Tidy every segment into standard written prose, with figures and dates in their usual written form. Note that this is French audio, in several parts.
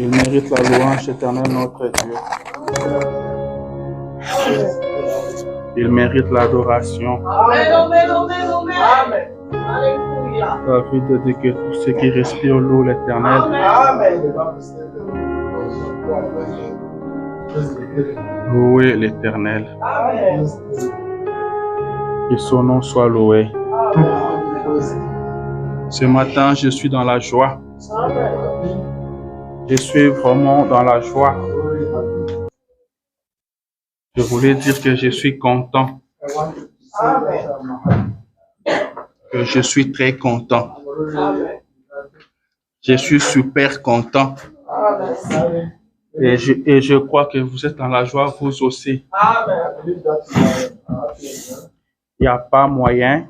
Il mérite la louange éternelle, notre Dieu. Il mérite l'adoration. David dit que tous ceux qui respirent louent l'Éternel. Louez l'Éternel. Que son nom soit loué. Ce matin, je suis dans la joie. Je suis vraiment dans la joie. Je voulais dire que je suis content. Que je suis très content. Je suis super content. Et je crois que vous êtes dans la joie, vous aussi. Il n'y a pas moyen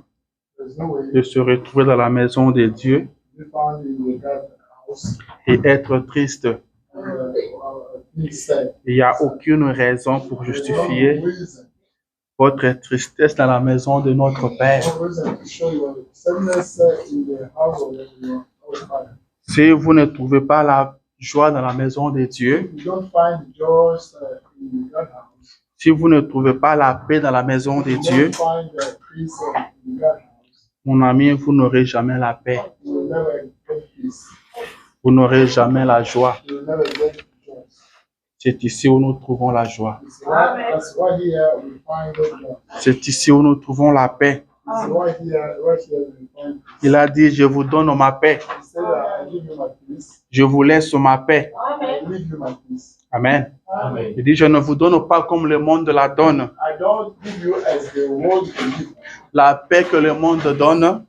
de se retrouver dans la maison de Dieu et être triste. Il n'y a aucune raison pour justifier votre tristesse dans la maison de notre Père. Si vous ne trouvez pas la joie dans la maison de Dieu, si vous ne trouvez pas la paix dans la maison de Dieu, mon ami, vous n'aurez jamais la paix. Vous n'aurez jamais la joie. C'est ici où nous trouvons la joie. C'est ici où nous trouvons la paix. Il a dit, je vous donne ma paix. Je vous laisse ma paix. Amen. Il dit, je ne vous donne pas comme le monde la donne. La paix que le monde donne,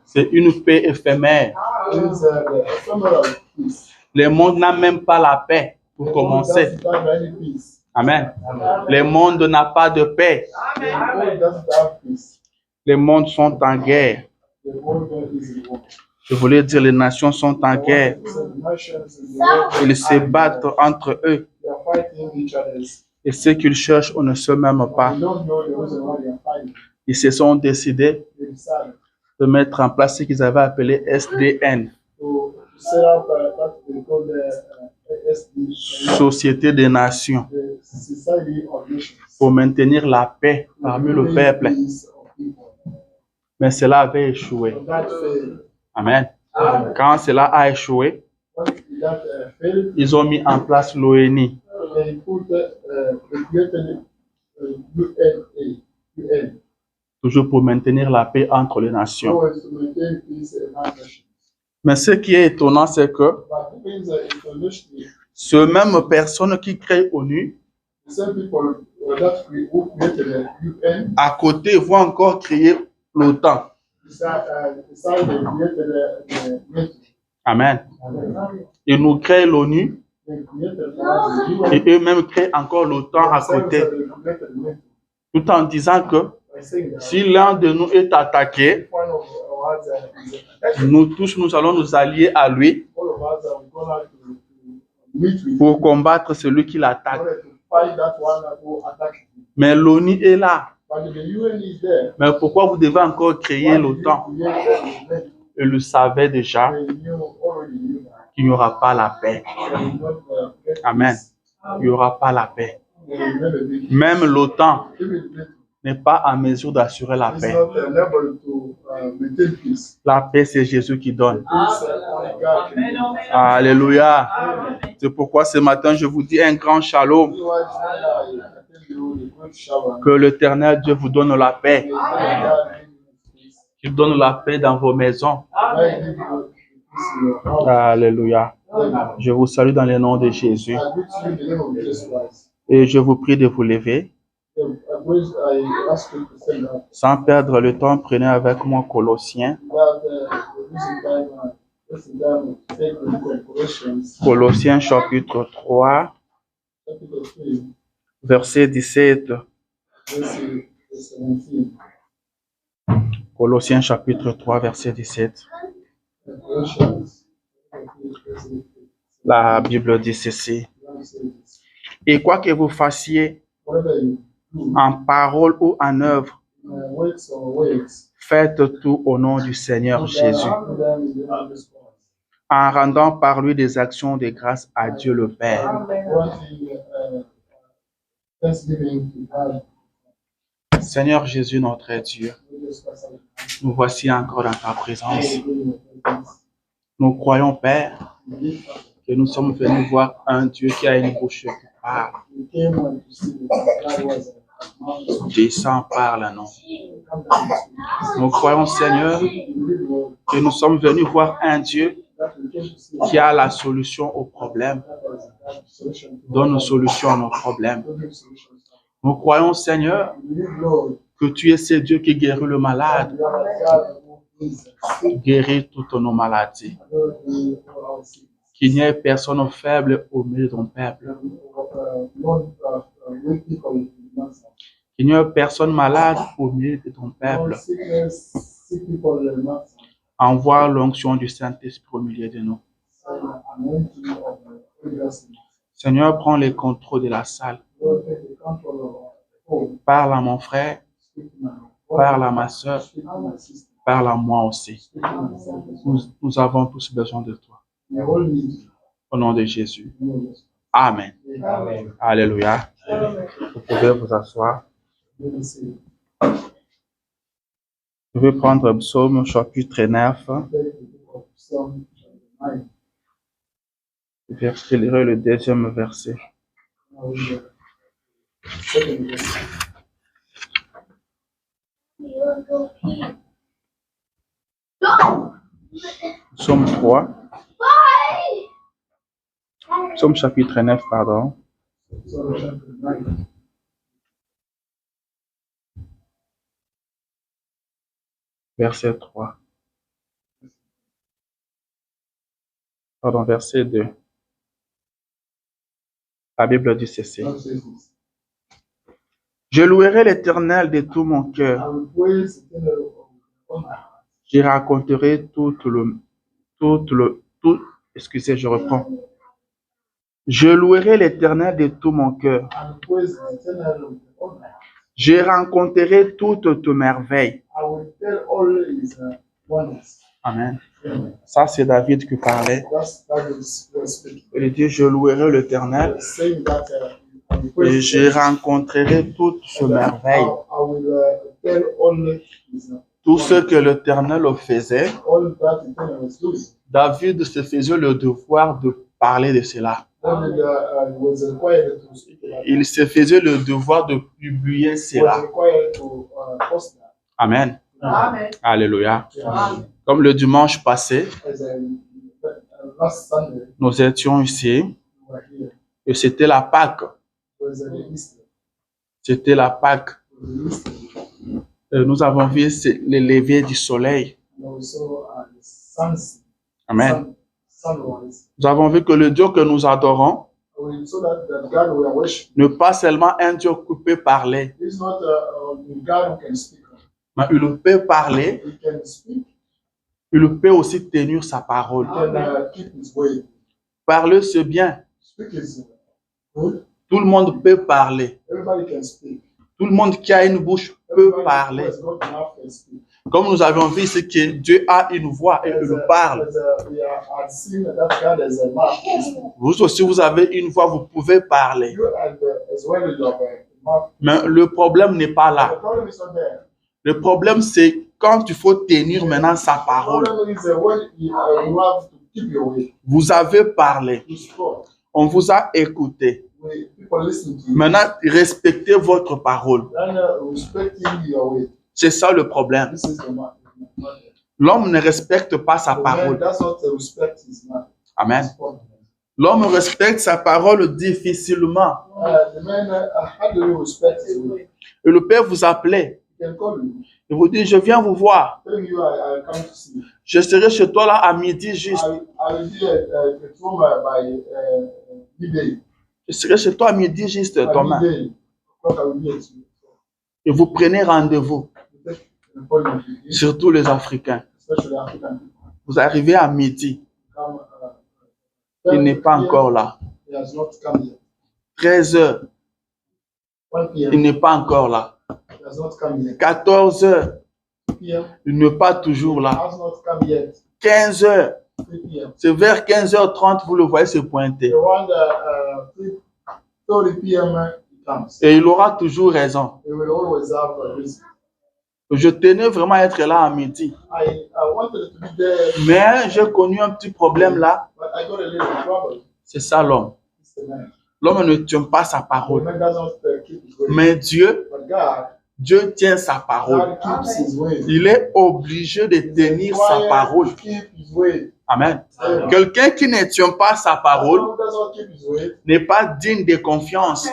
c'est une paix éphémère. Le monde n'a même pas la paix pour commencer. Amen. Le monde n'a pas de paix. Les mondes sont en guerre. Je voulais dire, les nations sont en guerre. Ils se battent entre eux. Et ce qu'ils cherchent, on ne sait même pas. Ils se sont décidés de mettre en place ce qu'ils avaient appelé SDN. Société des nations. Pour maintenir la paix parmi le peuple. Mais cela avait échoué. Amen. Quand cela a échoué, ils ont mis en place l'ONU. Toujours pour maintenir la paix entre les nations. Mais ce qui est étonnant, c'est que ce même personne qui crée l'ONU, à côté, vont encore créer l'OTAN. Amen. Ils nous créent l'ONU et eux-mêmes créent encore l'OTAN à côté. Tout en disant que si l'un de nous est attaqué, nous tous, nous allons nous allier à lui pour combattre celui qui l'attaque. Mais l'ONU est là. Mais pourquoi vous devez encore créer l'OTAN? Il le savait déjà qu'il n'y aura pas la paix. Amen. Il n'y aura pas la paix. Même l'OTAN n'est pas en mesure d'assurer la paix. La paix, c'est Jésus qui donne. Alléluia. C'est pourquoi ce matin, je vous dis un grand shalom. Que l'Éternel Dieu vous donne la paix. Qu'il donne la paix dans vos maisons. Alléluia. Je vous salue dans le nom de Jésus. Et je vous prie de vous lever. Sans perdre le temps, prenez avec moi Colossiens. Colossiens chapitre 3, verset 17. Colossiens chapitre 3, verset 17. La Bible dit ceci. Et quoi que vous fassiez, en parole ou en œuvre, faites tout au nom du Seigneur Jésus, en rendant par lui des actions de grâce à Dieu le Père. Seigneur Jésus, notre Dieu, nous voici encore dans ta présence. Nous croyons, Père, que nous sommes venus voir un Dieu qui a une bouche qui parle. Descends, parle à nous. Nous croyons, Seigneur, que nous sommes venus voir un Dieu qui a la solution aux problèmes. Donne une solution à nos problèmes. Nous croyons, Seigneur, que tu es ce Dieu qui guérit le malade. Guéris toutes nos maladies. Qu'il n'y ait personne faible au milieu de ton peuple. Qu'il n'y ait personne malade au milieu de ton peuple. Envoie l'onction du Saint-Esprit au milieu de nous. Seigneur, prends le contrôle de la salle. Parle à mon frère. Parle à ma soeur. Parle à moi aussi. Nous avons tous besoin de toi. Au nom de Jésus. Amen. Amen. Alléluia. Vous pouvez vous asseoir. Je vais prendre Psaume chapitre 9. Je lirai le deuxième verset. Psaume 3. Psaume chapitre 9, pardon. Verset 3. Pardon, verset 2. La Bible dit ceci. Je louerai l'Éternel de tout mon cœur. Je raconterai excusez, je reprends. Je louerai l'Éternel de tout mon cœur. Je rencontrerai toutes tes merveilles. Amen. Ça, c'est David qui parlait. Il dit, je louerai l'Éternel et je rencontrerai toutes ces merveilles. Tout ce que l'Éternel faisait, David se faisait le devoir de parler de cela. Il se faisait le devoir de publier cela. Amen. Amen. Alléluia. Amen. Comme le dimanche passé, nous étions ici et c'était la Pâque. C'était la Pâque. Nous avons vu le lever du soleil. Amen. Nous avons vu que le Dieu que nous adorons n'est pas seulement un Dieu qui peut parler, mais il peut parler, il peut aussi tenir sa parole. Parler, c'est bien. Tout le monde peut parler. Tout le monde qui a une bouche peut parler. Comme nous avons vu, c'est que Dieu a une voix et il parle. Vous aussi, vous avez une voix, vous pouvez parler. Mais le problème n'est pas là. Le problème, c'est quand il faut tenir maintenant sa parole. Vous avez parlé. On vous a écouté. Maintenant, respectez votre parole. C'est ça le problème. L'homme ne respecte pas sa parole. Amen. L'homme respecte sa parole difficilement. Et le Père vous appelait. Il vous dit, je viens vous voir. Je serai chez toi là à midi juste. Je serai chez toi à midi juste demain. Et vous prenez rendez-vous. Surtout les Africains. Vous arrivez à midi. Il n'est pas encore là. 13 heures. Il n'est pas encore là. 14 heures. Il n'est pas toujours là. 15 heures. C'est vers 15h30, vous le voyez se pointer. Et il aura toujours raison. Je tenais vraiment à être là à midi. Mais j'ai connu un petit problème là. C'est ça l'homme. L'homme ne tient pas sa parole. Mais Dieu tient sa parole. Il est obligé de tenir sa parole. Amen. Quelqu'un qui ne tient pas sa parole n'est pas digne de confiance.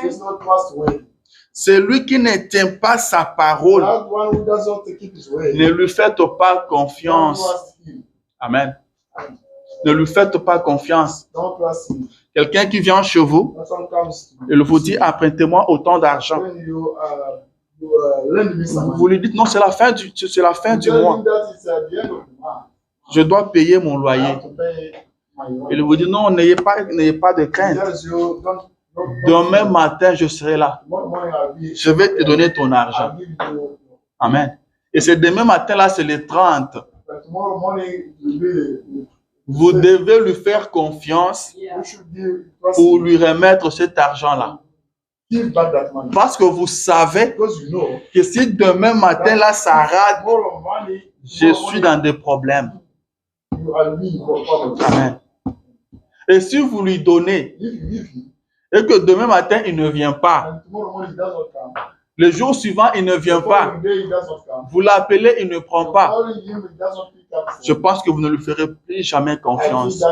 Celui qui ne tient pas sa parole, ne lui faites pas confiance. Amen. Ne lui faites pas confiance. Quelqu'un qui vient chez vous, il vous dit, apprêtez-moi autant d'argent. Vous lui dites, non, c'est la fin du mois. Je dois payer mon loyer. Il vous dit, non, n'ayez pas de crainte. Demain matin, je serai là. Je vais te donner ton argent. Amen. Et c'est demain matin, là, c'est le 30. Vous devez lui faire confiance pour lui remettre cet argent-là. Parce que vous savez que si demain matin, là, ça rate, je suis dans des problèmes. Amen. Et si vous lui donnez, et que demain matin, il ne vient pas, le jour suivant, il ne vient pas, vous l'appelez, il ne prend pas, je pense que vous ne lui ferez plus jamais confiance.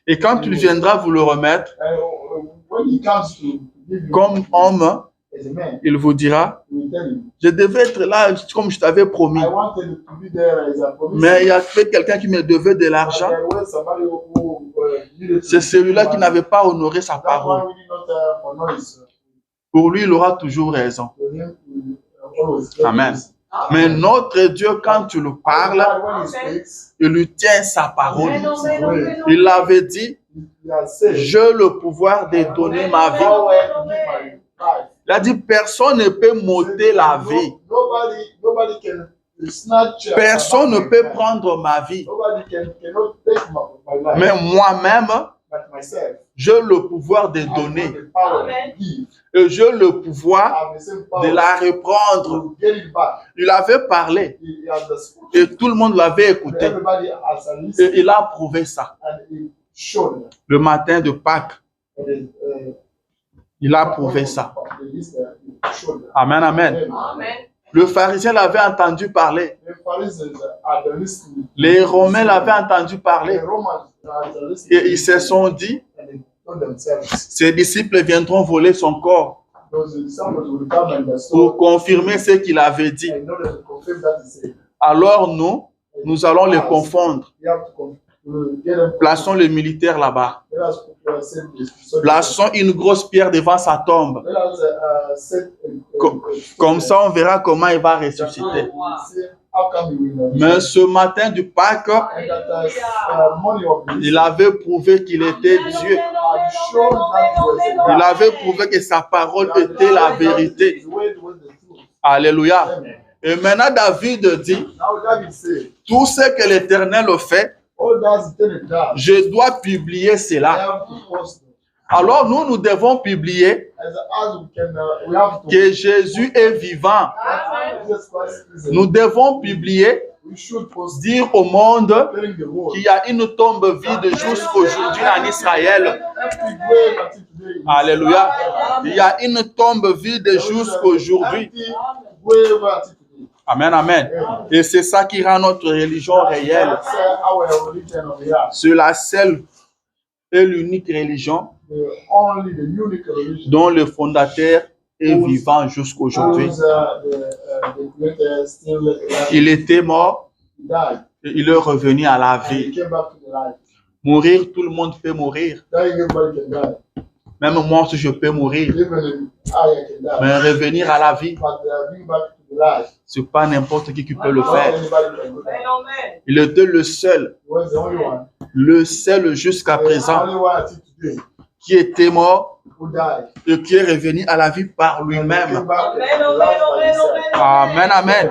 Et quand il viendra vous le remettre, comme homme, il vous dira, je devais être là comme je t'avais promis. Mais il y a quelqu'un qui me devait de l'argent. C'est celui-là qui n'avait pas honoré sa parole. Pour lui, il aura toujours raison. Amen. Mais notre Dieu, quand tu le parles, il lui tient sa parole. Il avait dit, j'ai le pouvoir de donner ma vie. Il a dit, personne ne peut m'ôter la vie. Personne ne peut prendre ma vie. Mais moi-même, j'ai le pouvoir de donner. Et j'ai le pouvoir de la reprendre. Il avait parlé. Et tout le monde l'avait écouté. Et il a prouvé ça. Le matin de Pâques. Il a prouvé ça. Amen, amen. Le pharisien l'avait entendu parler. Les Romains l'avaient entendu parler. Et ils se sont dit, ses disciples viendront voler son corps pour confirmer ce qu'il avait dit. Alors nous allons les confondre. Plaçons les militaires là-bas. Plaçons une grosse pierre devant sa tombe. Comme ça, on verra comment il va ressusciter. Mais ce matin du Pâques, il avait prouvé qu'il était Dieu. Il avait prouvé que sa parole était la vérité. Alléluia. Et maintenant, David dit, tout ce que l'Éternel fait, je dois publier cela. Alors nous devons publier que Jésus est vivant. Nous devons publier, dire au monde qu'il y a une tombe vide jusqu'aujourd'hui en Israël. Alléluia. Il y a une tombe vide jusqu'aujourd'hui. Amen, amen. Et c'est ça qui rend notre religion réelle. C'est la seule et l'unique religion dont le fondateur est vivant jusqu'aujourd'hui. Il était mort et il est revenu à la vie. Mourir, tout le monde peut mourir. Même moi, si je peux mourir. Mais revenir à la vie, ce n'est pas n'importe qui peut le faire. Il était le seul jusqu'à présent qui était mort et qui est revenu à la vie par lui-même. Amen, amen.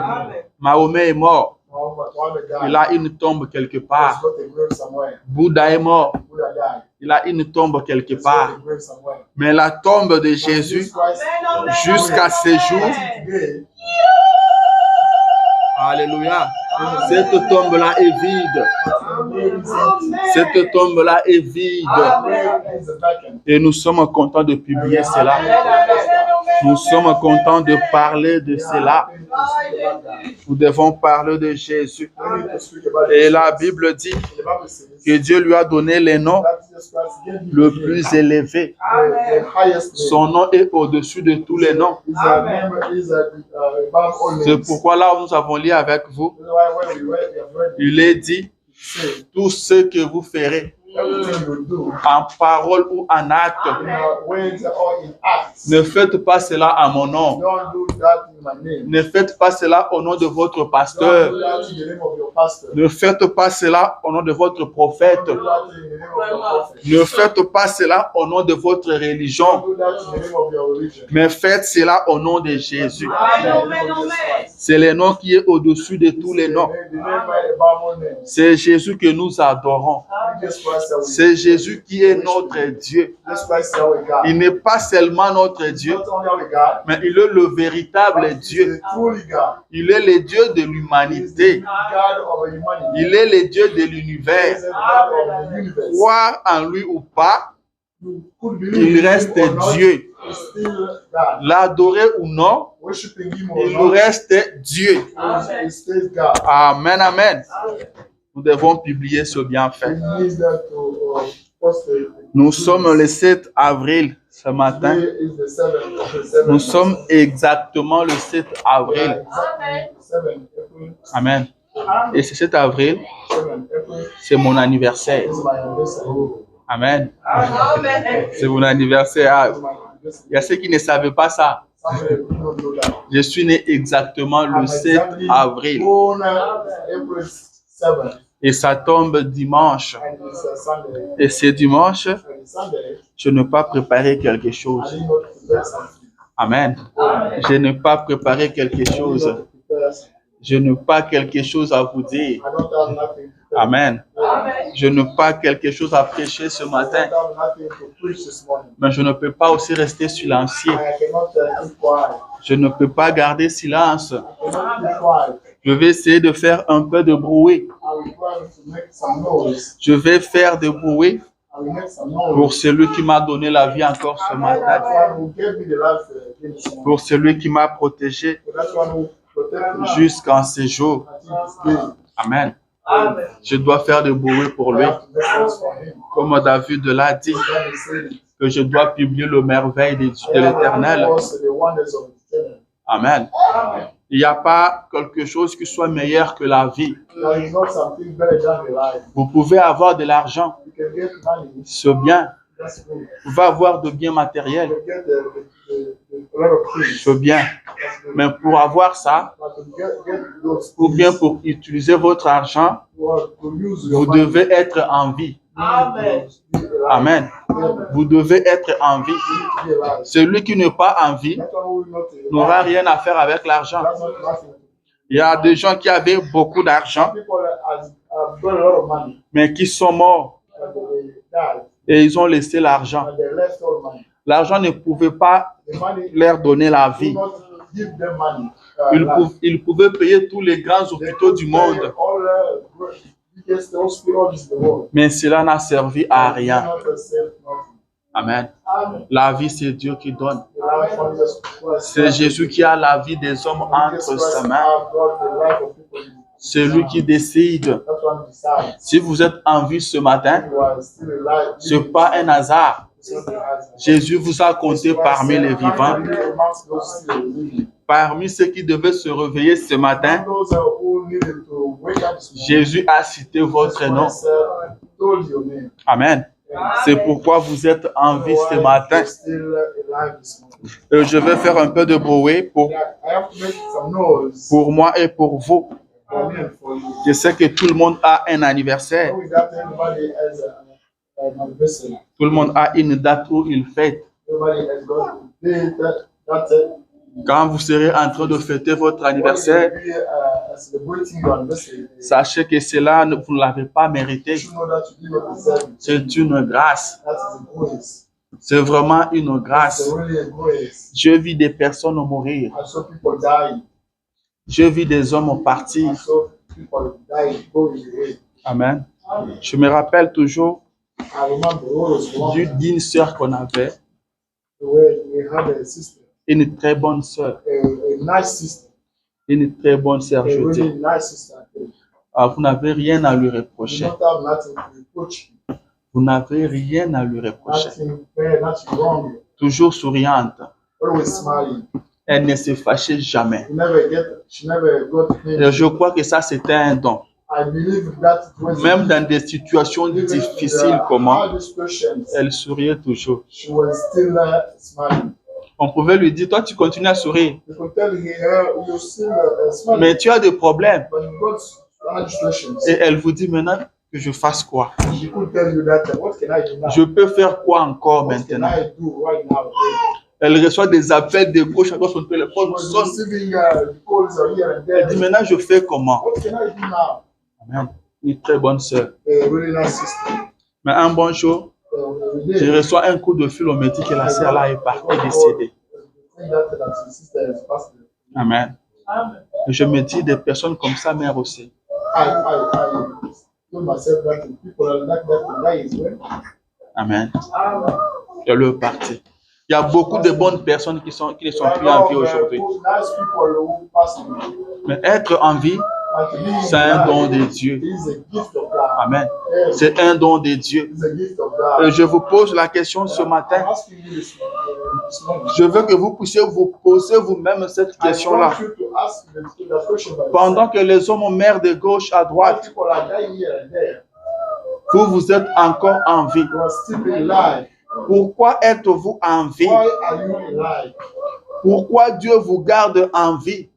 Mahomet est mort. Il a une tombe quelque part. Bouddha est mort. Il a une tombe quelque part. Mais la tombe de Jésus, jusqu'à ce jour, alléluia, cette tombe-là est vide. Cette tombe-là est vide. Et nous sommes contents de publier cela. Nous sommes contents de parler de cela. Nous devons parler de Jésus. Et la Bible dit que Dieu lui a donné les noms le plus élevé. Son nom est au-dessus de tous les noms. C'est pourquoi là où nous avons lu avec vous, il est dit, tout ce que vous ferez, en parole ou en acte, ne faites pas cela à mon nom. Ne faites pas cela au nom de votre pasteur. Ne faites pas cela au nom de votre prophète. Ne faites pas cela au nom de votre religion. Mais faites cela au nom de Jésus. C'est le nom qui est au-dessus de tous les noms. C'est Jésus que nous adorons. C'est Jésus qui est notre Dieu. Il n'est pas seulement notre Dieu, mais il est le véritable Dieu. Il est le Dieu de l'humanité. Il est le Dieu de l'univers. Croire en lui ou pas, il reste Dieu. L'adorer ou non, il reste Dieu. Amen, amen. Nous devons publier ce bienfait. Nous sommes le 7 avril ce matin. Nous sommes exactement le 7 avril. Amen. Et ce 7 avril, c'est mon anniversaire. Amen. C'est mon anniversaire. Il y a ceux qui ne savaient pas ça. Je suis né exactement le 7 avril. Et ça tombe dimanche. Et ce dimanche, je n'ai pas préparé quelque chose. Amen. Je n'ai pas préparé quelque chose. Je n'ai pas quelque chose à vous dire. Amen. Je n'ai pas quelque chose à prêcher ce matin. Mais je ne peux pas aussi rester silencieux. Je ne peux pas garder silence. Je vais essayer de faire un peu de bruit. Je vais faire de bruit pour celui qui m'a donné la vie encore ce matin. Pour celui qui m'a protégé jusqu'en ce jour. Amen. Je dois faire de bruit pour lui. Comme David l'a dit, que je dois publier le merveille de l'Éternel. Amen. Il n'y a pas quelque chose qui soit meilleur que la vie. Vous pouvez avoir de l'argent, c'est bien. Vous pouvez avoir de biens matériels, c'est bien. Mais pour avoir ça, ou bien pour utiliser votre argent, vous devez être en vie. Amen. Vous devez être en vie. Celui qui n'est pas en vie n'aura rien à faire avec l'argent. Il y a des gens qui avaient beaucoup d'argent, mais qui sont morts. Et ils ont laissé l'argent. L'argent ne pouvait pas leur donner la vie. Ils pouvaient payer tous les grands hôpitaux du monde. Mais cela n'a servi à rien. Amen. La vie, c'est Dieu qui donne. C'est Jésus qui a la vie des hommes entre ses mains. C'est lui qui décide. Si vous êtes en vie ce matin, ce n'est pas un hasard. Jésus vous a compté parmi les vivants. Parmi ceux qui devaient se réveiller ce matin, Jésus a cité votre nom. Amen. C'est pourquoi vous êtes en vie ce matin. Je vais faire un peu de bruit pour moi et pour vous. Je sais que tout le monde a un anniversaire. Tout le monde a une date où il fête. Quand vous serez en train de fêter votre anniversaire, sachez que cela, vous ne l'avez pas mérité. C'est une grâce. C'est vraiment une grâce. Je vis des personnes mourir. Je vis des hommes partir. Amen. Je me rappelle toujours d'une sœur qu'on avait. Une très bonne sœur. Une très bonne sœur, je dis. Vous n'avez rien à lui reprocher. Vous n'avez rien à lui reprocher. Toujours souriante. Elle ne se fâchait jamais. Et je crois que ça, c'était un don. Même dans des situations difficiles, comment elle souriait toujours. On pouvait lui dire, toi, tu continues à sourire. Mais tu as des problèmes. Et elle vous dit maintenant que je fasse quoi? Je peux faire quoi encore maintenant? Elle reçoit des appels de gauche à droite, son téléphone sonne. Elle dit maintenant je fais comment? Amen. Une très bonne sœur. Mais un bon jour, je reçois un coup de fil, on me dit que la sœur là est décédée. Amen. Et je me dis des personnes comme ça, mère aussi. Amen. Et le parti. Il y a beaucoup de bonnes personnes qui ne sont plus en vie aujourd'hui. Mais être en vie, c'est un don de Dieu. Amen. C'est un don de Dieu. Et je vous pose la question ce matin. Je veux que vous puissiez vous poser vous-même cette question-là. Pendant que les hommes meurent de gauche à droite, vous êtes encore en vie. Pourquoi êtes-vous en vie? Pourquoi Dieu vous garde en vie?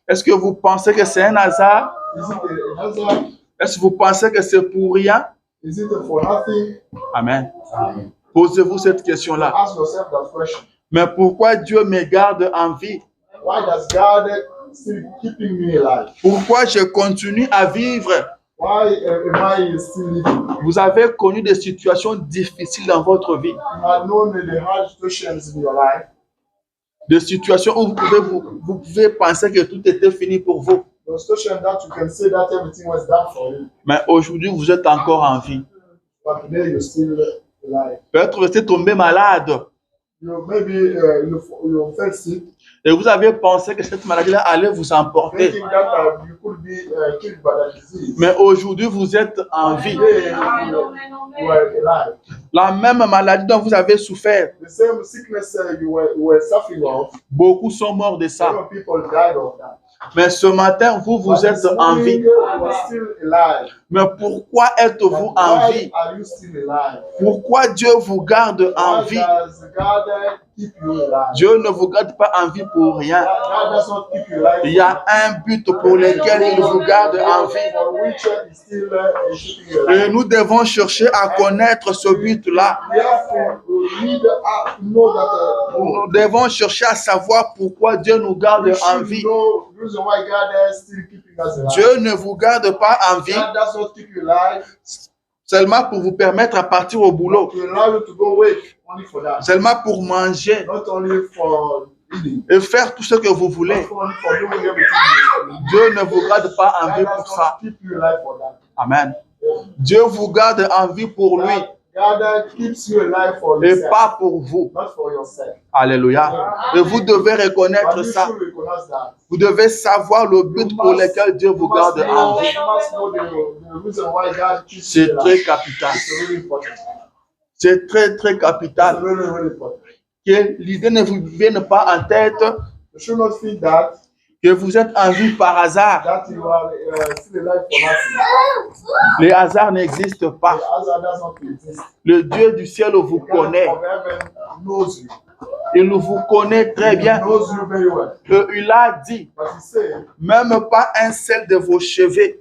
Est-ce que vous pensez que c'est un hasard? Est-ce que vous pensez que c'est pour rien? Amen. Posez-vous cette question-là. Mais pourquoi Dieu me garde en vie? Pourquoi je continue à vivre? Vous avez connu des situations difficiles dans votre vie. Des situations où vous pouvez penser que tout était fini pour vous. Mais aujourd'hui, vous êtes encore en vie. Peut-être vous êtes tombé malade. Et vous avez pensé que cette maladie-là allait vous emporter. Mais aujourd'hui, vous êtes en vie. La même maladie dont vous avez souffert. Beaucoup sont morts de ça. Mais ce matin, vous êtes en vie. Mais pourquoi êtes-vous en vie? Pourquoi Dieu vous garde en vie? Dieu ne vous garde pas en vie pour rien. Il y a un but pour lequel il vous garde en vie. Et nous devons chercher à connaître ce but-là. Nous devons chercher à savoir pourquoi Dieu nous garde en vie. Dieu ne vous garde pas en vie seulement pour vous permettre à partir au boulot, seulement pour manger et faire tout ce que vous voulez. Dieu ne vous garde pas en vie pour ça. Amen. Dieu vous garde en vie pour lui et pas pour vous. Alléluia. Et vous devez reconnaître ça. Vous devez savoir le but pour lequel Dieu vous garde en vie. C'est très capital. C'est très, très capital. Que l'idée ne vous vienne pas en tête que vous êtes en vie par hasard. Les hasards n'existent pas. Le Dieu du ciel vous connaît. Il vous connaît très bien. Il a dit, même pas un seul de vos cheveux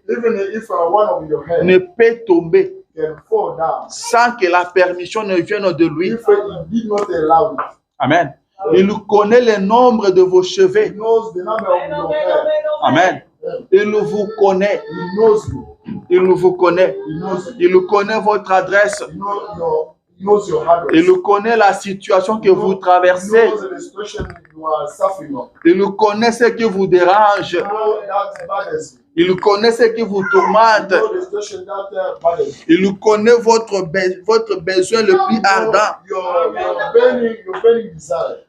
ne peut tomber sans que la permission ne vienne de lui. Amen. Il connaît le nombre de vos cheveux. Amen. Il vous connaît. Il vous connaît. Il connaît votre adresse. Il connaît la situation que vous traversez. Il connaît ce qui vous dérange. Il connaît ce qui vous tourmente. Il connaît votre besoin le plus ardent.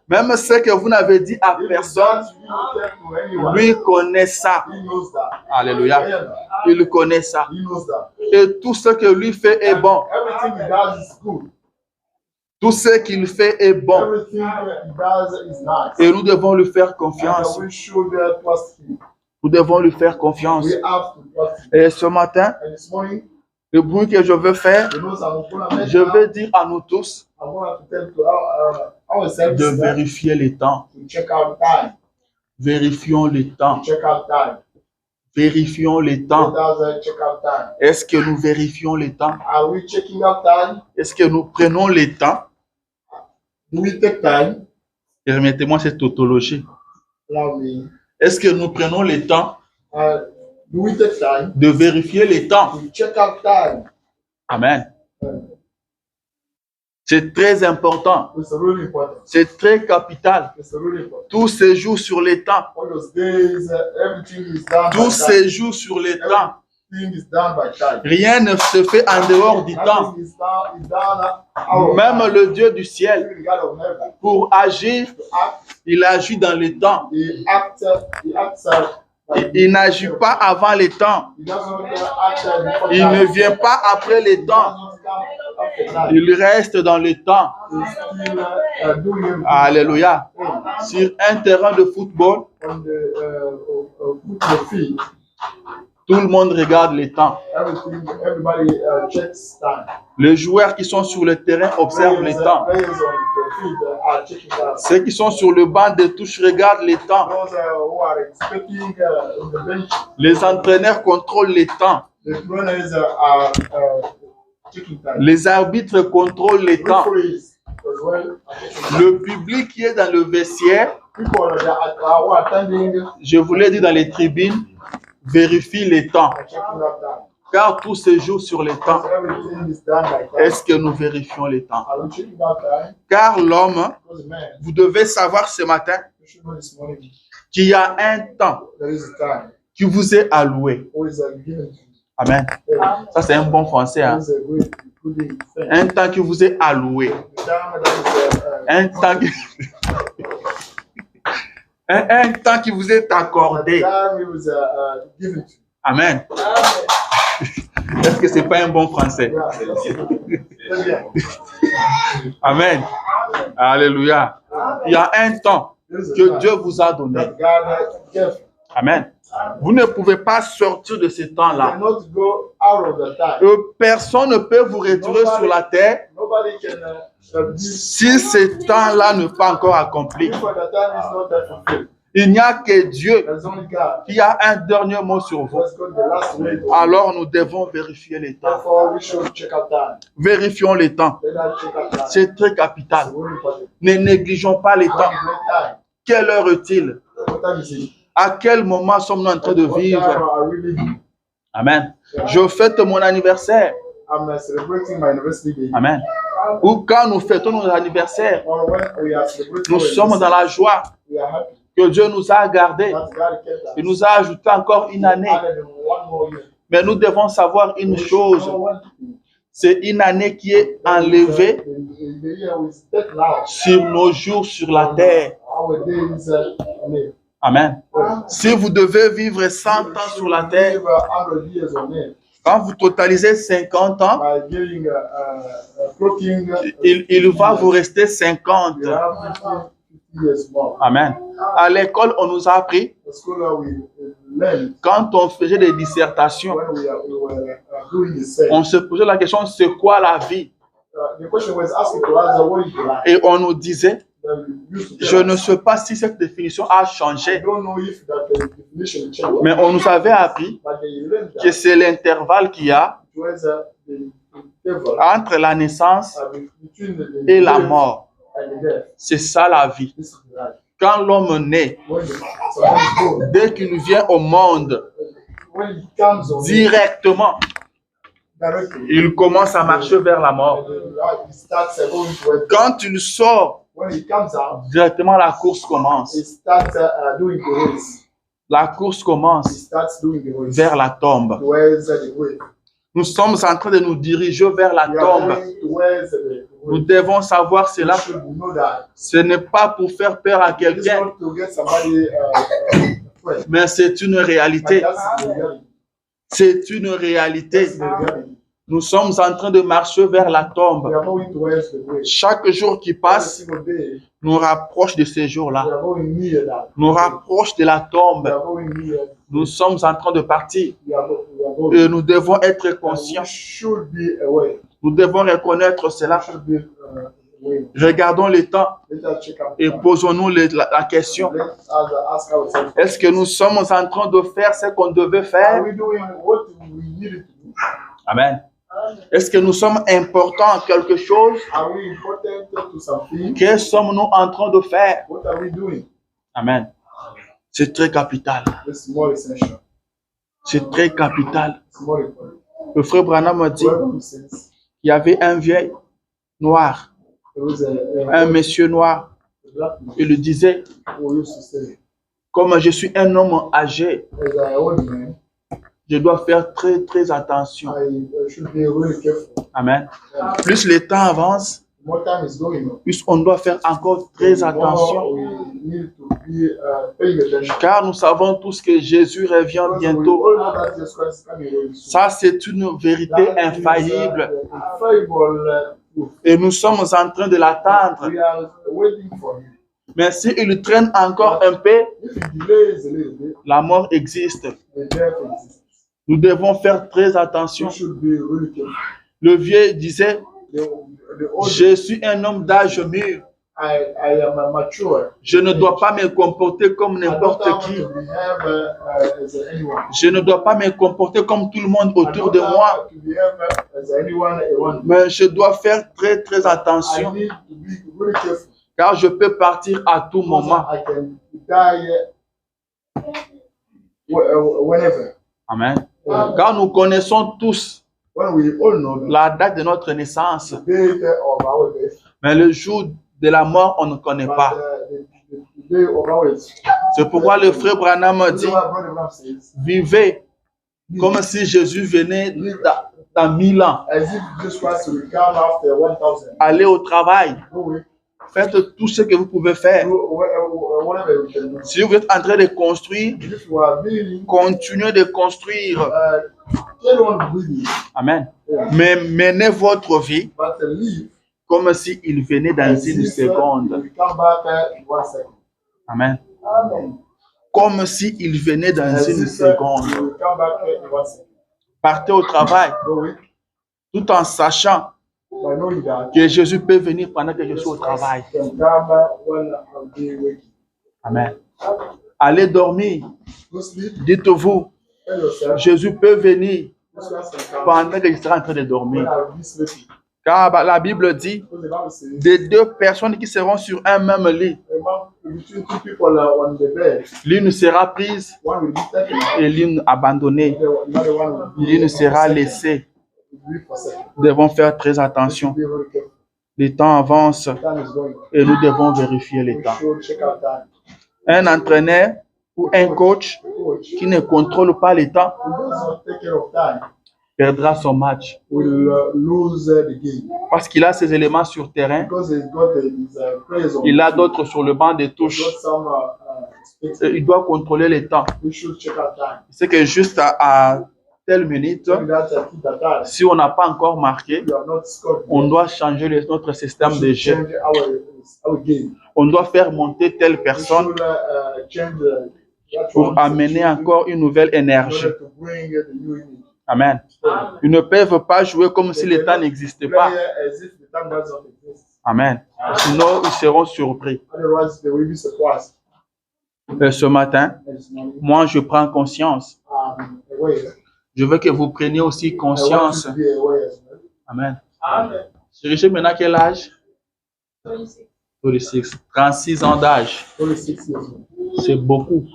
Même ce que vous n'avez dit à personne, lui connaît ça. Alléluia. Il connaît ça. Et tout ce que lui fait est bon. Tout ce qu'il fait est bon. Et nous devons lui faire confiance. Nous devons lui faire confiance. Et ce matin, le bruit que je veux faire, je veux dire à nous tous de vérifier les temps. Vérifions les temps. Vérifions les temps. Est-ce que nous vérifions les temps? Est-ce que nous prenons les temps? Permettez-moi cette tautologie. Est-ce que nous prenons le temps de vérifier les temps? Amen. C'est très important. C'est très capital. Tout se joue sur les temps. Tout se joue sur les temps. Rien ne se fait en dehors du temps. Même le Dieu du ciel, pour agir, il agit dans les temps. Il n'agit pas avant les temps. Il ne vient pas après les temps. Il reste dans le temps. Alléluia. Sur un terrain de football, tout le monde regarde les temps. Les joueurs qui sont sur le terrain observent les temps. Ceux qui sont sur le banc de touche regardent les temps. Les entraîneurs contrôlent les temps. Les arbitres contrôlent les temps. Le public qui est dans le vestiaire, je vous l'ai dit dans les tribunes, vérifie les temps. Car tout se joue sur les temps. Est-ce que nous vérifions les temps? Car l'homme, vous devez savoir ce matin qu'il y a un temps qui vous est alloué. Amen. Ça, c'est un bon français. Hein? Un temps qui vous est alloué. Un temps qui... un temps qui vous est accordé. Amen. Est-ce que ce n'est pas un bon français? Amen. Alléluia. Il y a un temps que Dieu vous a donné. Amen. Vous ne pouvez pas sortir de ce temps-là. Personne ne peut vous retirer sur la terre si ce temps-là n'est pas encore accompli. Il n'y a que Dieu qui a un dernier mot sur vous. Alors nous devons vérifier les temps. Vérifions les temps. C'est très capital. Ne négligeons pas les temps. Quelle heure est-il? À quel moment sommes-nous en train de vivre? Amen. Je fête mon anniversaire. Amen. Ou quand nous fêtons nos anniversaires, nous sommes dans la joie que Dieu nous a gardés. Il nous a ajouté encore une année. Mais nous devons savoir une chose. C'est une année qui est enlevée sur nos jours sur la terre. Amen. Si vous devez vivre 100 ans sur la terre, quand vous totalisez 50 ans, il va vous rester 50. Amen. À l'école, on nous a appris, quand on faisait des dissertations, on se posait la question, c'est quoi la vie? Et on nous disait, je ne sais pas si cette définition a changé, mais on nous avait appris que c'est l'intervalle qu'il y a entre la naissance et la mort. C'est ça la vie. Quand l'homme naît, dès qu'il vient au monde, directement, il commence à marcher vers la mort. Quand il sort, directement la course commence. La course commence vers la tombe. Nous sommes en train de nous diriger vers la tombe. Nous devons savoir cela. Ce n'est pas pour faire peur à quelqu'un, mais c'est une réalité. C'est une réalité. Nous sommes en train de marcher vers la tombe. Chaque jour qui passe nous rapproche de ces jours-là. Nous rapproche de la tombe. Nous sommes en train de partir. Et nous devons être conscients. Nous devons reconnaître cela. Regardons le temps et posons-nous la question. Est-ce que nous sommes en train de faire ce qu'on devait faire? Amen. Est-ce que nous sommes importants en quelque chose? Que sommes-nous en train de faire? Amen. C'est très capital. C'est très capital. Le frère Branham m'a dit qu'il y avait un vieil noir, un monsieur noir. Il lui disait, comme je suis un homme âgé, je dois faire très très attention. Amen. Plus le temps avance, plus on doit faire encore très attention. Car nous savons tous que Jésus revient bientôt. Ça, c'est une vérité infaillible. Et nous sommes en train de l'attendre. Mais s'il traîne encore un peu, la mort existe. Nous devons faire très attention. Le vieux disait, je suis un homme d'âge mûr. Je ne dois pas me comporter comme n'importe qui. Je ne dois pas me comporter comme tout le monde autour de moi. Mais je dois faire très très attention. Car je peux partir à tout moment. Amen. Car nous connaissons tous la date de notre naissance. Mais le jour de la mort, on ne connaît pas. C'est pourquoi le frère Branham dit, vivez comme si Jésus venait dans 1000 ans. Allez au travail. Faites tout ce que vous pouvez faire. Si vous êtes en train de construire, continuez de construire. Amen. Mais menez votre vie comme s'il venait dans une seconde. Amen. Comme s'il venait dans une seconde. Partez au travail tout en sachant que Jésus peut venir pendant que je suis au travail. Amen. Allez dormir. Dites-vous, Jésus peut venir pendant que je serai en train de dormir. Car la Bible dit, des deux personnes qui seront sur un même lit, l'une sera prise et l'une abandonnée. L'une sera laissée. Nous devons faire très attention. Le temps avance et nous devons vérifier le temps. Un entraîneur ou un coach qui ne contrôle pas le temps perdra son match. Parce qu'il a ses éléments sur terrain. Il a d'autres sur le banc de touche. Il doit contrôler le temps. C'est que juste à telle minute, si on n'a pas encore marqué, on doit changer notre système de jeu. On doit faire monter telle personne pour amener encore une nouvelle énergie. Amen. Ils ne peuvent pas jouer comme si le temps n'existait pas. Amen. Sinon, ils seront surpris. Ce matin, moi, je prends conscience. Je veux que vous preniez aussi conscience. Amen. Chérie, maintenant quel âge? 36 ans d'âge. C'est beaucoup.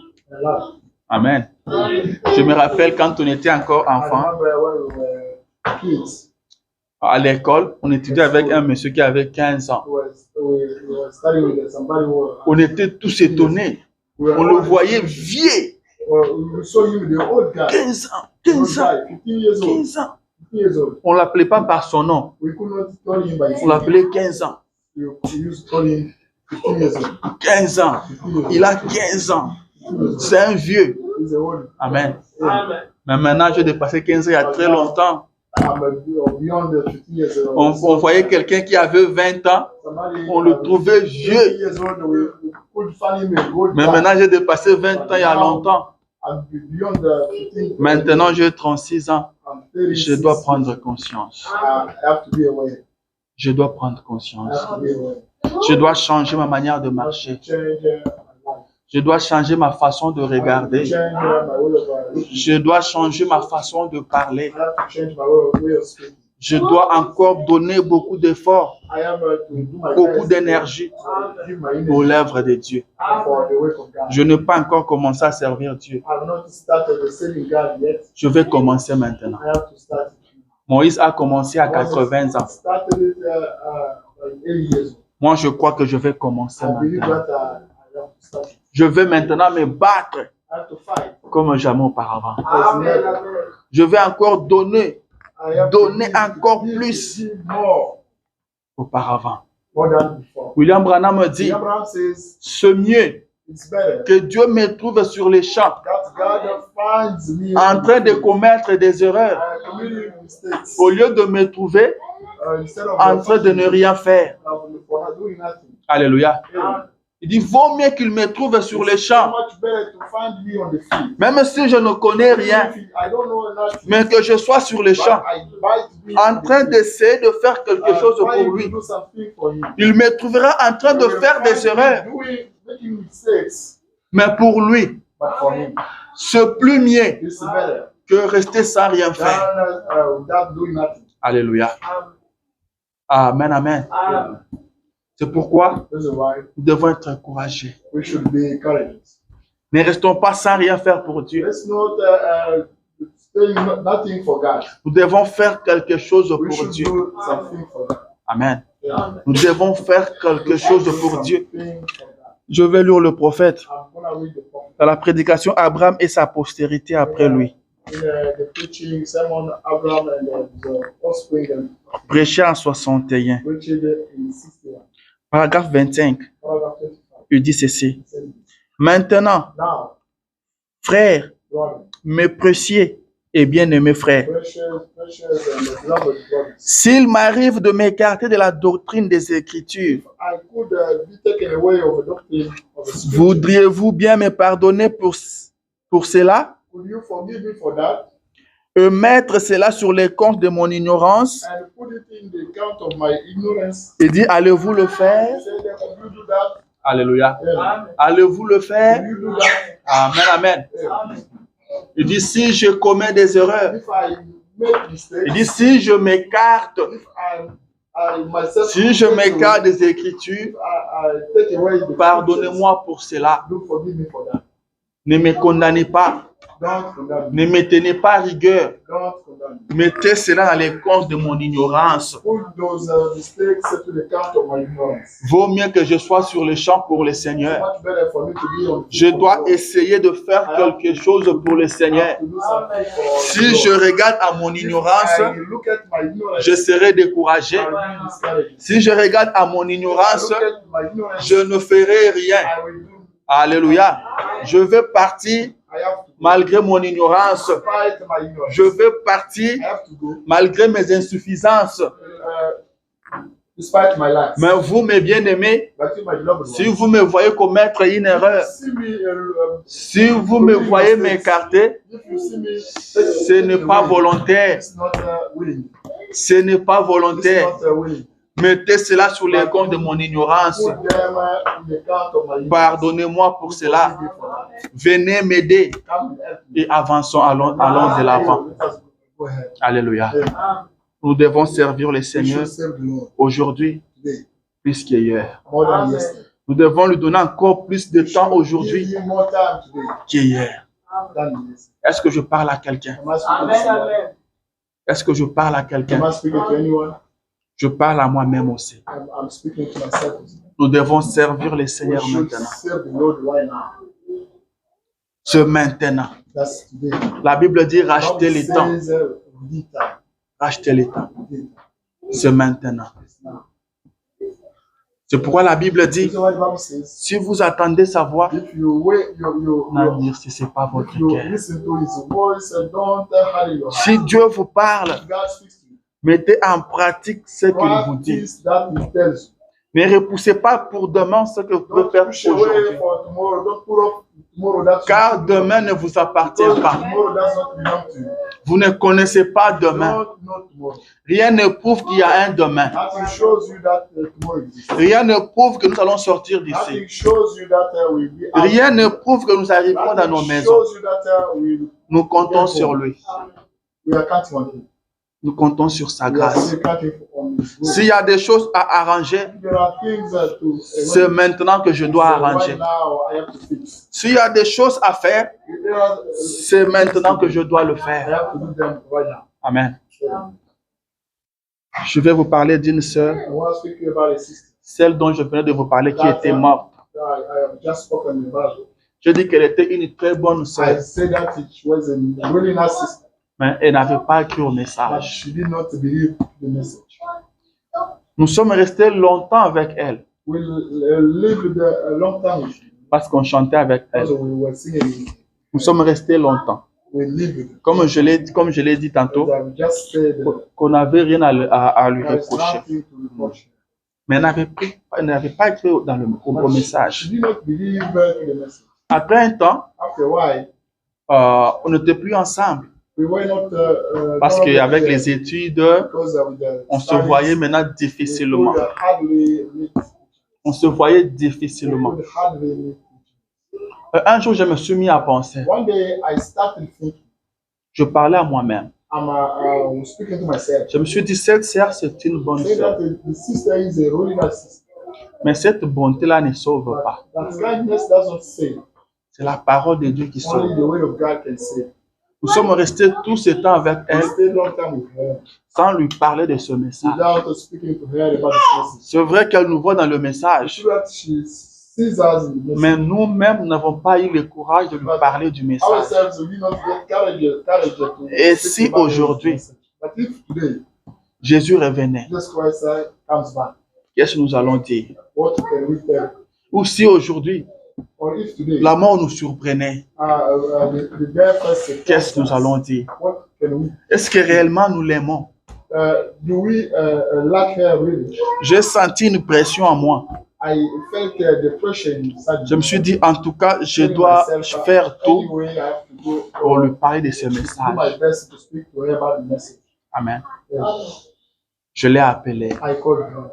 Amen. Je me rappelle quand on était encore enfant, à l'école, on étudiait avec un monsieur qui avait 15 ans. On était tous étonnés. On le voyait vieux. 15 ans, 15 ans, 15 ans. On ne l'appelait pas par son nom. On l'appelait 15 ans. 15 ans. Il a 15 ans. C'est un vieux. Amen. Mais maintenant, j'ai dépassé 15 ans il y a très longtemps. On voyait quelqu'un qui avait 20 ans, on le trouvait vieux. Mais maintenant, j'ai dépassé 20 ans il y a longtemps. Maintenant, j'ai 36 ans. Je dois prendre conscience. Je dois prendre conscience. Je dois changer ma manière de marcher. Je dois changer ma façon de regarder. Je dois changer ma façon de parler. Je dois encore donner beaucoup d'efforts, beaucoup d'énergie pour l'œuvre de Dieu. Je n'ai pas encore commencé à servir Dieu. Je vais commencer maintenant. Moïse a commencé à 80 ans. Moi, je crois que je vais commencer maintenant. Je vais maintenant me battre comme jamais auparavant. Je vais encore donner encore plus auparavant. William Branham me dit, c'est mieux que Dieu me trouve sur les champs en train de commettre des erreurs au lieu de me trouver en train de ne rien faire. Alléluia. Il dit, vaut mieux qu'il me trouve sur les champs, même si je ne connais rien, mais que je sois sur les champs, en train d'essayer de faire quelque chose pour lui. Il me trouvera en train de faire des erreurs, mais pour lui, c'est plus mieux que rester sans rien faire. Alléluia. Amen, amen. C'est pourquoi nous devons être courageux. Ne restons pas sans rien faire pour Dieu. Nous devons faire quelque chose pour Dieu. Amen. Nous devons faire quelque chose pour Dieu. Je vais lire le prophète dans la prédication Abraham et sa postérité après lui. Prêché en 61. Paragraphe 25. Il dit ceci. Maintenant, frères, mes précieux et bien-aimés frères, s'il m'arrive de m'écarter de la doctrine des Écritures, voudriez-vous bien me pardonner pour cela? Et mettre cela sur les comptes de mon ignorance? Il dit, allez-vous le faire? Alléluia. Allez-vous le faire? Amen, amen. Il dit, si je commets des erreurs, il dit, si je m'écarte des Écritures, pardonnez-moi pour cela. Ne me condamnez pas. Ne me tenez pas rigueur. Mettez cela dans les comptes de mon ignorance. Vaut mieux que je sois sur le champ pour le Seigneur. Je dois essayer de faire quelque chose pour le Seigneur. Si je regarde à mon ignorance, je serai découragé. Si je regarde à mon ignorance, je ne ferai rien. Alléluia. Je vais partir malgré mon ignorance. Je vais partir malgré mes insuffisances. Mais vous, mes bien-aimés, si vous me voyez commettre une erreur, si vous me voyez m'écarter, ce n'est pas volontaire. Ce n'est pas volontaire. Mettez cela sur les comptes de mon ignorance. Pardonnez-moi pour cela. Venez m'aider et avançons, allons de l'avant. Alléluia. Nous devons servir le Seigneur aujourd'hui. plus qu'hier. more than yesterday. Nous devons lui donner encore plus de temps Give aujourd'hui you more time today qu'hier. than yesterday. Est-ce que je parle à quelqu'un? Am I speaking to somebody? Est-ce que je parle à quelqu'un? Am I speaking to anyone? Je parle à moi-même aussi. I'm speaking to myself. Nous devons servir le We Seigneur should maintenant. serve the Lord right now. Ce maintenant. That's today. La Bible dit racheter God les temps. says, redeem time. Racheter les temps. Redeem time. Ce maintenant. It's now. C'est pourquoi la Bible dit, That's what the Bible says. si vous attendez sa voix, If you wait, n'endurcissez pas if votre you cœur. listen to His voice, don't harden your heart. Si Dieu vous parle, If God speaks to you, mettez en pratique ce qu'il vous dit. practice that He tells you. Ne repoussez pas pour demain ce que vous pouvez Don't faire push away aujourd'hui. for tomorrow. Don't put off tomorrow. That's Car demain ne vous appartient because pas. tomorrow does not belong to you. Vous ne connaissez pas demain. Don't know tomorrow. Rien ne prouve qu'il y a un demain. Nothing shows you that tomorrow exists. Rien ne prouve que nous allons sortir d'ici. Nothing shows you that we'll be out. Rien ne prouve que nous arriverons dans nos Nothing maisons. shows you that Nous comptons sur lui. we are counting on Him. Nous comptons sur sa We are grâce. still counting on His grace. S'il y a des choses à arranger, There are things to c'est maintenant que je dois arranger. right now I have to fix. S'il y a des choses à faire, There are, c'est maintenant que je dois le I faire. have to do them right now. Amen. Je vais vous parler d'une sœur, I want to speak to you about a sister. celle dont je venais de vous parler, qui était morte. I have just spoken about. Je dis qu'elle était une très bonne I sœur, said that she was a really nice sister, mais elle n'avait pas cru au but message. she did not believe the message. Nous sommes restés longtemps avec elle We lived a long time with her parce qu'on chantait avec elle. because we were singing. Nous sommes restés longtemps. We lived with her. Comme je l'ai dit tantôt, As I just said, qu'on n'avait rien à lui there is reprocher. nothing to reproach her. Mais elle n'avait pas cru au message. She did not believe the message. Après un temps, After a while, on n'était plus ensemble we were not parce not qu'avec there les études, because of the on se studies, voyait maintenant we difficilement. could hardly meet. On se voyait We difficilement. could hardly meet. Un jour, je me suis mis à penser. One day, I started thinking. Je parlais à moi-même. I'm speaking to myself. Je me suis dit, cette sœur, c'est une bonne Say sœur. that the sister is a really nice sister. Mais cette bonté-là ne sauve pas. That kindness doesn't save. C'est la parole de Dieu qui Only sauve. the word of God can save. Nous sommes restés tout ce temps avec We elle stayed long time with her sans lui parler de ce message. without speaking to her about the message. C'est vrai qu'elle nous voit dans le It's message, true that she sees us in the message. mais nous-mêmes nous n'avons pas eu le courage de lui parler du message. Ourselves, we not get courage to Et speak si about aujourd'hui, the message. But if today Jésus revenait, Jesus Christ comes back, qu'est-ce que nous allons dire? what can we tell? Ou si aujourd'hui, Or if today la mort nous surprenait, the death first qu'est-ce que nous allons dire? what can we? Est-ce que réellement nous l'aimons? Do we lack her really? J'ai senti une pression en moi. I felt depression inside Je me suis dit, en tout cas, je dois faire tout Anyway, I have to go pour lui parler de ce do my message. best to speak to her about the message. Amen. Yes. Je l'ai appelé. I called her.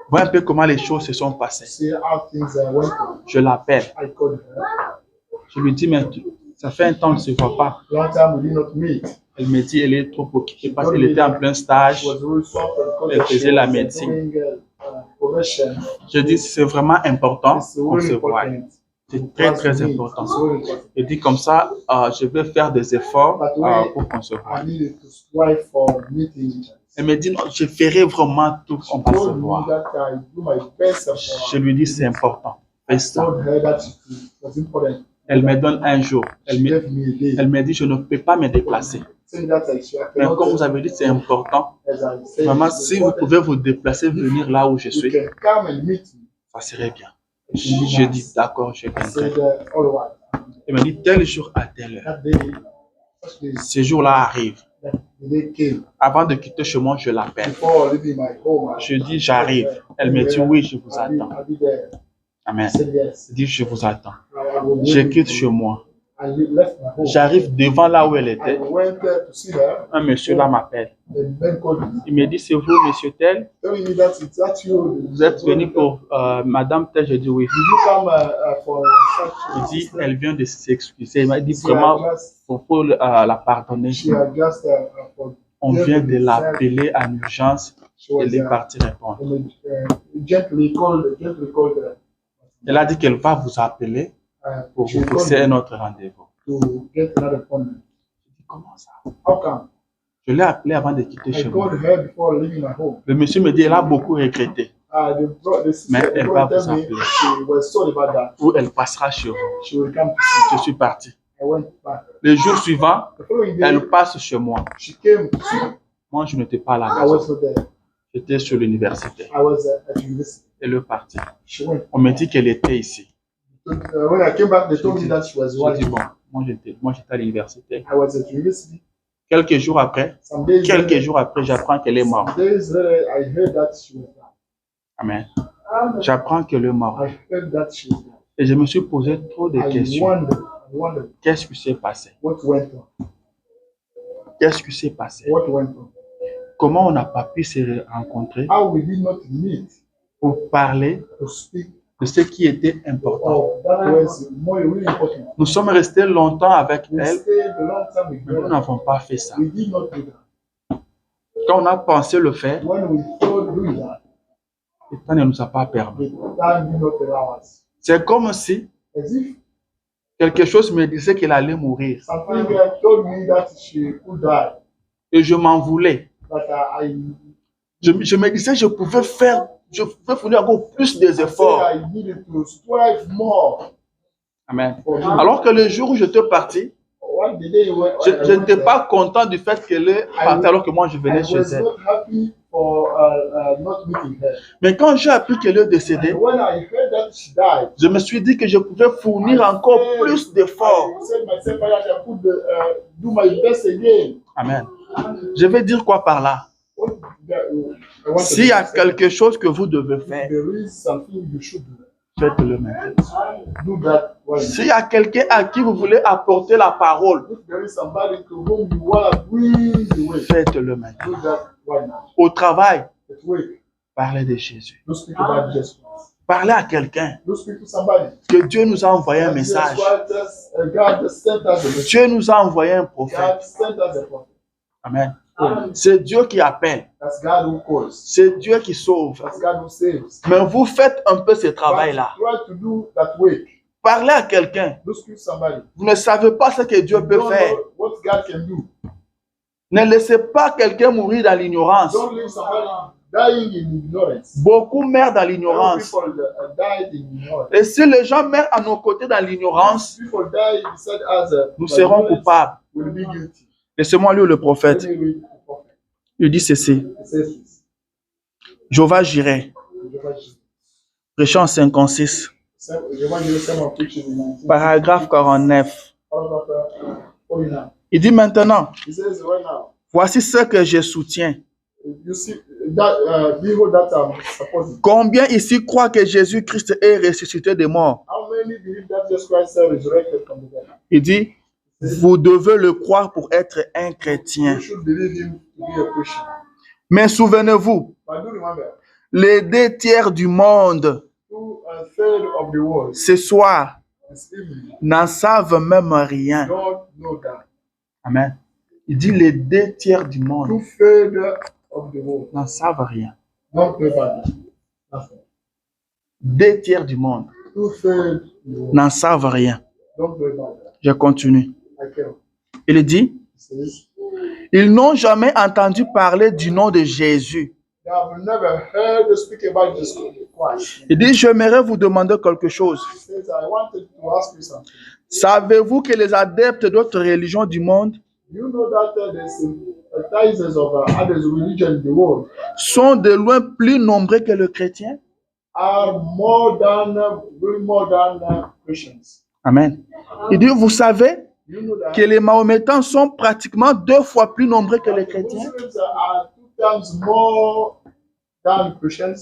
Vois un peu comment les choses se sont passées. See how things went on. Je l'appelle. I called her. Je lui dis, mais ça fait un temps qu'on ne se voit pas. Long time we did not meet. Elle me dit, elle est trop occupée parce qu'elle était en plein stage. She was really suffering because Elle she faisait la was médecine. doing, probation. Je dis, c'est vraiment important It's qu'on really se voit. important. C'est très, très important. It's really important. Je dis comme ça, je vais faire des efforts pour qu'on se voit. I needed to strive for meeting each other. Elle me dit, non, je ferai vraiment tout qu'on va se Told me voir. that I do my best for Je lui dis, c'est important. Fais ça. told her that it was important. Elle me donne un jour. She gave me a day. Elle me dit, je ne peux pas me déplacer. Saying that I Mais comme vous avez dit, c'est important. as I said, Maman, it's si vous important. pouvez vous déplacer, venir là où je You suis, can come and meet me. ça serait bien. Je dis, d'accord, je I viendrai. said, all right. Elle me dit, tel jour à telle heure. That day, such day, Ce jour-là arrive. that the day came. Avant de quitter chez moi, je l'appelle. Before leaving my home, Je dis, j'arrive. Elle me dit, oui, je vous attends. I'll be there. Amen. I said yes. Je dis, je vous attends. I will Je wait quitte with chez you. moi. I left my home. J'arrive devant là où elle I était. went there to see her. Un monsieur là m'appelle. The man called me, Il me dit, c'est vous, monsieur tel? telling me that it's that you. Vous êtes venu pour madame tel? Je dis oui. Did you come for Il such? dit, elle vient de s'excuser. Il m'a dit She had vraiment, just, il faut la pardonner. she had just On vient de l'appeler en urgence. Elle est partie répondre. Elle a dit qu'elle va vous appeler pour vous fixer un autre rendez-vous. Comment ça? Je l'ai appelé avant de quitter chez moi. Le monsieur me dit, elle a beaucoup regretté. Mais elle va vous appeler. Ou elle passera chez vous. Je suis parti. Le jour suivant, elle passe chez moi. Moi, je n'étais pas là. J'étais sur l'université. Elle est partie. On me dit qu'elle était ici. When I came back, they told me that she was J'ai dit, bon, moi j'étais à l'université. Quelques jours après, j'apprends qu'elle est morte. Amen. J'apprends qu'elle est morte. Et je me suis posé trop de questions. Qu'est-ce qui s'est passé? Qu'est-ce qui s'est passé? Comment on n'a pas pu se rencontrer pour parler de ce qui était important? Nous sommes restés longtemps avec elle, mais nous n'avons pas fait ça. Quand on a pensé le faire, le temps ne nous a pas permis. C'est comme si quelque chose me disait qu'elle allait mourir. Et je m'en voulais. Je me disais que je pouvais fournir encore plus des efforts. Amen. Alors que le jour où je suis parti, je n'étais pas content du fait qu'elle est partie alors que moi je venais chez elle. Mais quand j'ai appris qu'elle est décédée, je me suis dit que je pouvais fournir encore plus d'efforts. Amen. Je vais dire quoi par là? S'il y a quelque chose que vous devez faire, faites-le maintenant. S'il y a quelqu'un à qui vous voulez apporter la parole, faites-le maintenant. Au travail, parlez de Jésus. Parlez à quelqu'un que Dieu nous a envoyé un message. Dieu nous a envoyé un prophète. Amen. C'est Dieu qui appelle. C'est Dieu qui sauve. Mais vous faites un peu ce travail-là. Parlez à quelqu'un. Vous ne savez pas ce que Dieu peut faire. Ne laissez pas quelqu'un mourir dans l'ignorance. Beaucoup meurent dans l'ignorance. Et si les gens meurent à nos côtés dans l'ignorance, nous serons coupables. Laissez-moi lire le prophète. Il dit ceci. Jéhovah Jireh, prêchant 56, paragraphe 49. Il dit maintenant, voici ce que je soutiens. Combien ici croient que Jésus-Christ est ressuscité des morts? Il dit, vous devez le croire pour être un chrétien. Mais souvenez-vous, les 2/3 du monde ce soir n'en savent même rien. Amen. Il dit les 2/3 du monde n'en savent rien. 2/3 du monde n'en savent rien. Je continue. Il dit, ils n'ont jamais entendu parler du nom de Jésus. Il dit, j'aimerais vous demander quelque chose. Savez-vous que les adeptes d'autres religions du monde sont de loin plus nombreux que les chrétiens? Amen. Il dit, vous savez que les Mahométans sont pratiquement 2 fois plus nombreux que les chrétiens.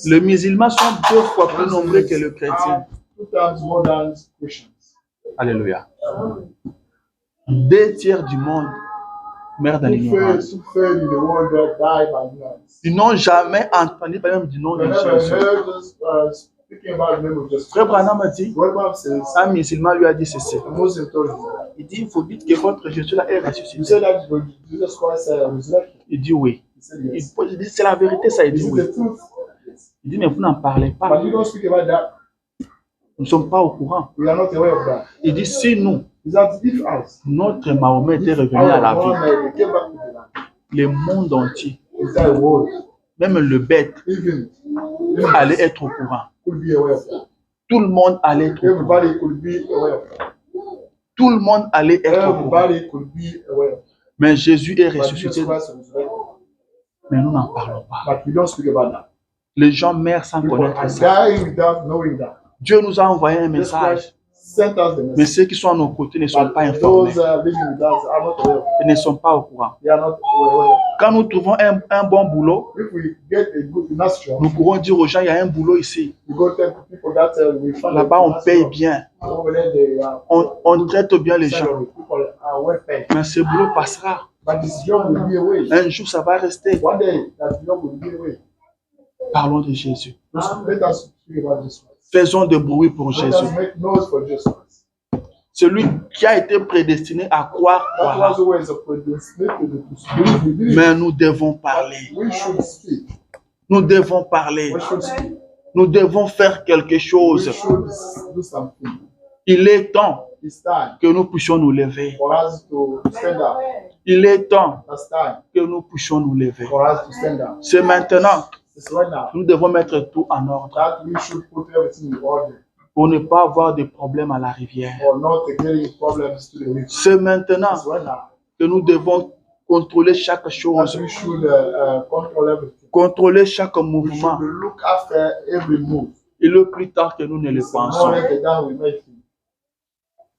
Les musulmans sont 2 fois plus nombreux que les chrétiens. Alléluia. 2/3 du monde meurent dans l'ignorance. Ils n'ont jamais entendu parler du nom de Jésus. speaking about the name of Jesus Frère Christ. Branham a dit, What Bible says, un musulman lui a dit ceci. the Muslim told him, Il dit, il faut dire que votre Jésus-là est you ressuscité. said that Jesus Christ resurrected. Il dit oui. He said yes. Il dit, c'est la vérité, ça. Il dit Is it oui. the truth? Yes. Il dit, mais vous n'en parlez pas. But you don't speak about that. Nous ne sommes pas au courant. We are not aware of that. Il dit, si nous, Is that if us, notre Mahomet était revenu à la vie, Muhammad came back to the land, le monde entier, entire world, même le bête, even allait être au courant. could be aware of that. Tout le monde allait être au courant. Everybody could be aware of that. Tout le monde allait être au courant. Everybody could be aware of that. Mais Jésus est But ressuscité. Jesus Christ resurrected. Mais nous n'en parlons pas. But we don't speak about that. Les gens meurent sans People connaître are ça. dying without knowing that. Dieu nous a envoyé un Jesus message. Christ sent us the Mais message. ceux qui sont à nos côtés ne sont But pas informés. those living with us are not aware of it. Ils ne sont pas au courant. They are not aware of it. Quand nous trouvons un bon boulot, If we get a good enough job, nous pourrons dire aux gens, il y a un boulot ici. we go tell people that we found Là-bas, on paye bien. Over there, they are On traite bien les gens. salary. People are well paid. Mais ce boulot passera. But this job will be away. Un jour, ça va rester. One day, that job will be away. Parlons de Jésus. Let us speak about this one. Faisons de bruit pour Let Jésus. us make noise for Jesus Christ. Celui qui a été prédestiné à croire, That croira. was always a predestinated to speak. We believe. Mais nous devons parler. We should speak. Nous devons parler. We should speak. Nous devons faire quelque We chose. should do something. Il est temps It's time que nous puissions nous lever. for us to stand up. Il est temps It's time que nous puissions nous lever. for us to stand up. C'est maintenant. It's right now Nous devons mettre tout en ordre that we should put everything in order pour ne pas avoir de problèmes à la rivière. or not getting problems to the rich. C'est maintenant It's right now que nous devons contrôler chaque that chose, we should control everything. contrôler chaque We mouvement. should look after every move. Et le plus tard que nous ne le It's the more pensons. the down we make it.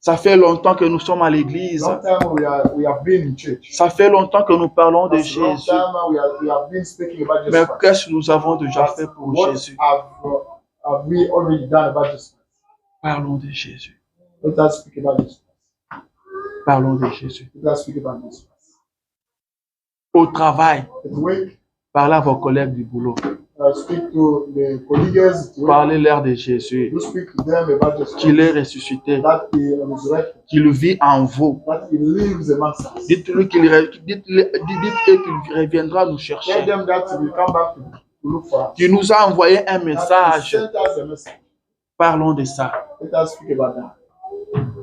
Ça fait longtemps que nous sommes à l'église. Long time we have been in church. Ça fait longtemps que nous parlons de It's a long Jésus. time we have been speaking about Mais Jesus Christ. qu'est-ce que nous avons déjà fait pour What Jésus? have we already done about Jesus Christ? Parlons de Jésus. Let us speak about Jesus Christ. Parlons de Jésus. Let us speak about Jesus Christ. Au travail, At work, parlez à vos collègues du boulot. speak to the colleagues. At work. Parlez-leur de Jésus, You speak to them about Jesus qu'il Christ. est ressuscité, That he resurrected. qu'il vit en vous. That he lives amongst us. Dites-lui qu'il reviendra nous Tell chercher. them that he will come back to look for us. Qu'il nous a envoyé un That he message. sent us a message. Parlons de ça. Let us speak about that.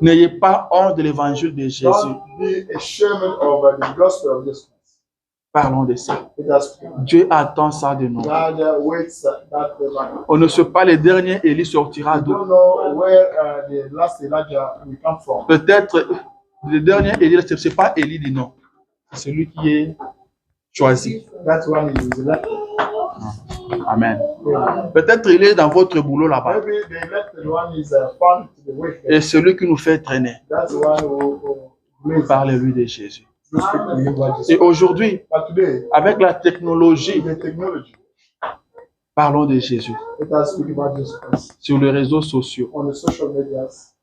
N'ayez pas honte de l'évangile de Jésus. Don't be ashamed of the gospel of Jesus Christ. Parlons de ça. Let us speak. Dieu attend ça de nous. God waits that man. On ne sait pas le dernier Élie sortira We d'où. don't know where the last Elijah will come from. Peut-être le dernier Élie, ce n'est pas Élie du nom. C'est celui qui est choisi. That one is elected. Amen. Peut-être il est dans votre boulot là-bas. Maybe the elected one is found to the way. Et celui qui nous fait traîner. That's the one who lives. Parlez-lui de Jésus. You speak to him about Et Jesus. aujourd'hui, But today, avec la technologie, the technology, parlons de Jésus let us speak about Jesus Christ. sur les réseaux sociaux. On the social medias.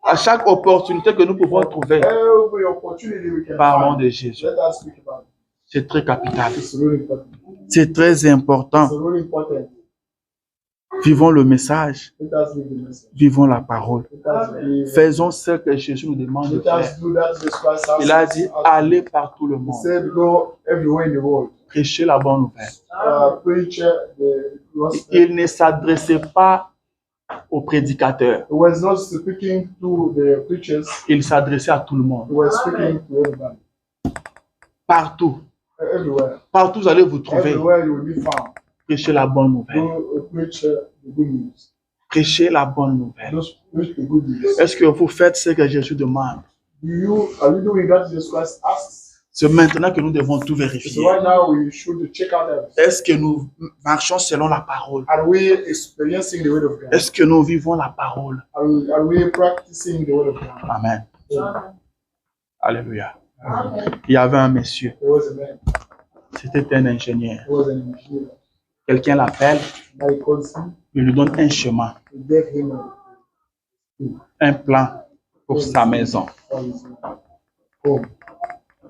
À chaque opportunité que nous pouvons trouver, Every opportunity we can parlons find, de Jésus. let us speak about it. C'est très capital. It's really important. C'est très important. It's really important. Vivons le message. Let us live the message. Vivons la parole. Let us live. Faisons ce que Jésus nous demande de Let faire. us do that Jesus Christ has. Il a dit, allez par tout le He monde. said, go everywhere in the world. Prêchez la bonne nouvelle. Preach the gospel. Il ne s'adressait pas aux prédicateurs. He was not speaking to the preachers. Il s'adressait à tout le monde. He was speaking to everybody. Partout. Everywhere. Partout vous allez vous trouver. Everywhere you will be found. Prêchez la bonne nouvelle. Go preach the good news. Prêchez la bonne nouvelle. Just preach the good news. Est-ce que vous faites ce que Jésus demande? Are you doing that Jesus Christ asks? C'est maintenant que nous devons tout So vérifier. right now we should check out everything. Est-ce que nous marchons selon la parole? Are we experiencing the word of God? Est-ce que nous vivons la parole? Are we practicing the word of God? Amen. Yeah. Alléluia. Il y avait un monsieur. There was a man. C'était un ingénieur. He was an engineer. Quelqu'un l'appelle, I called him. il lui donne un chemin, He gave him un plan pour sa maison. for his home.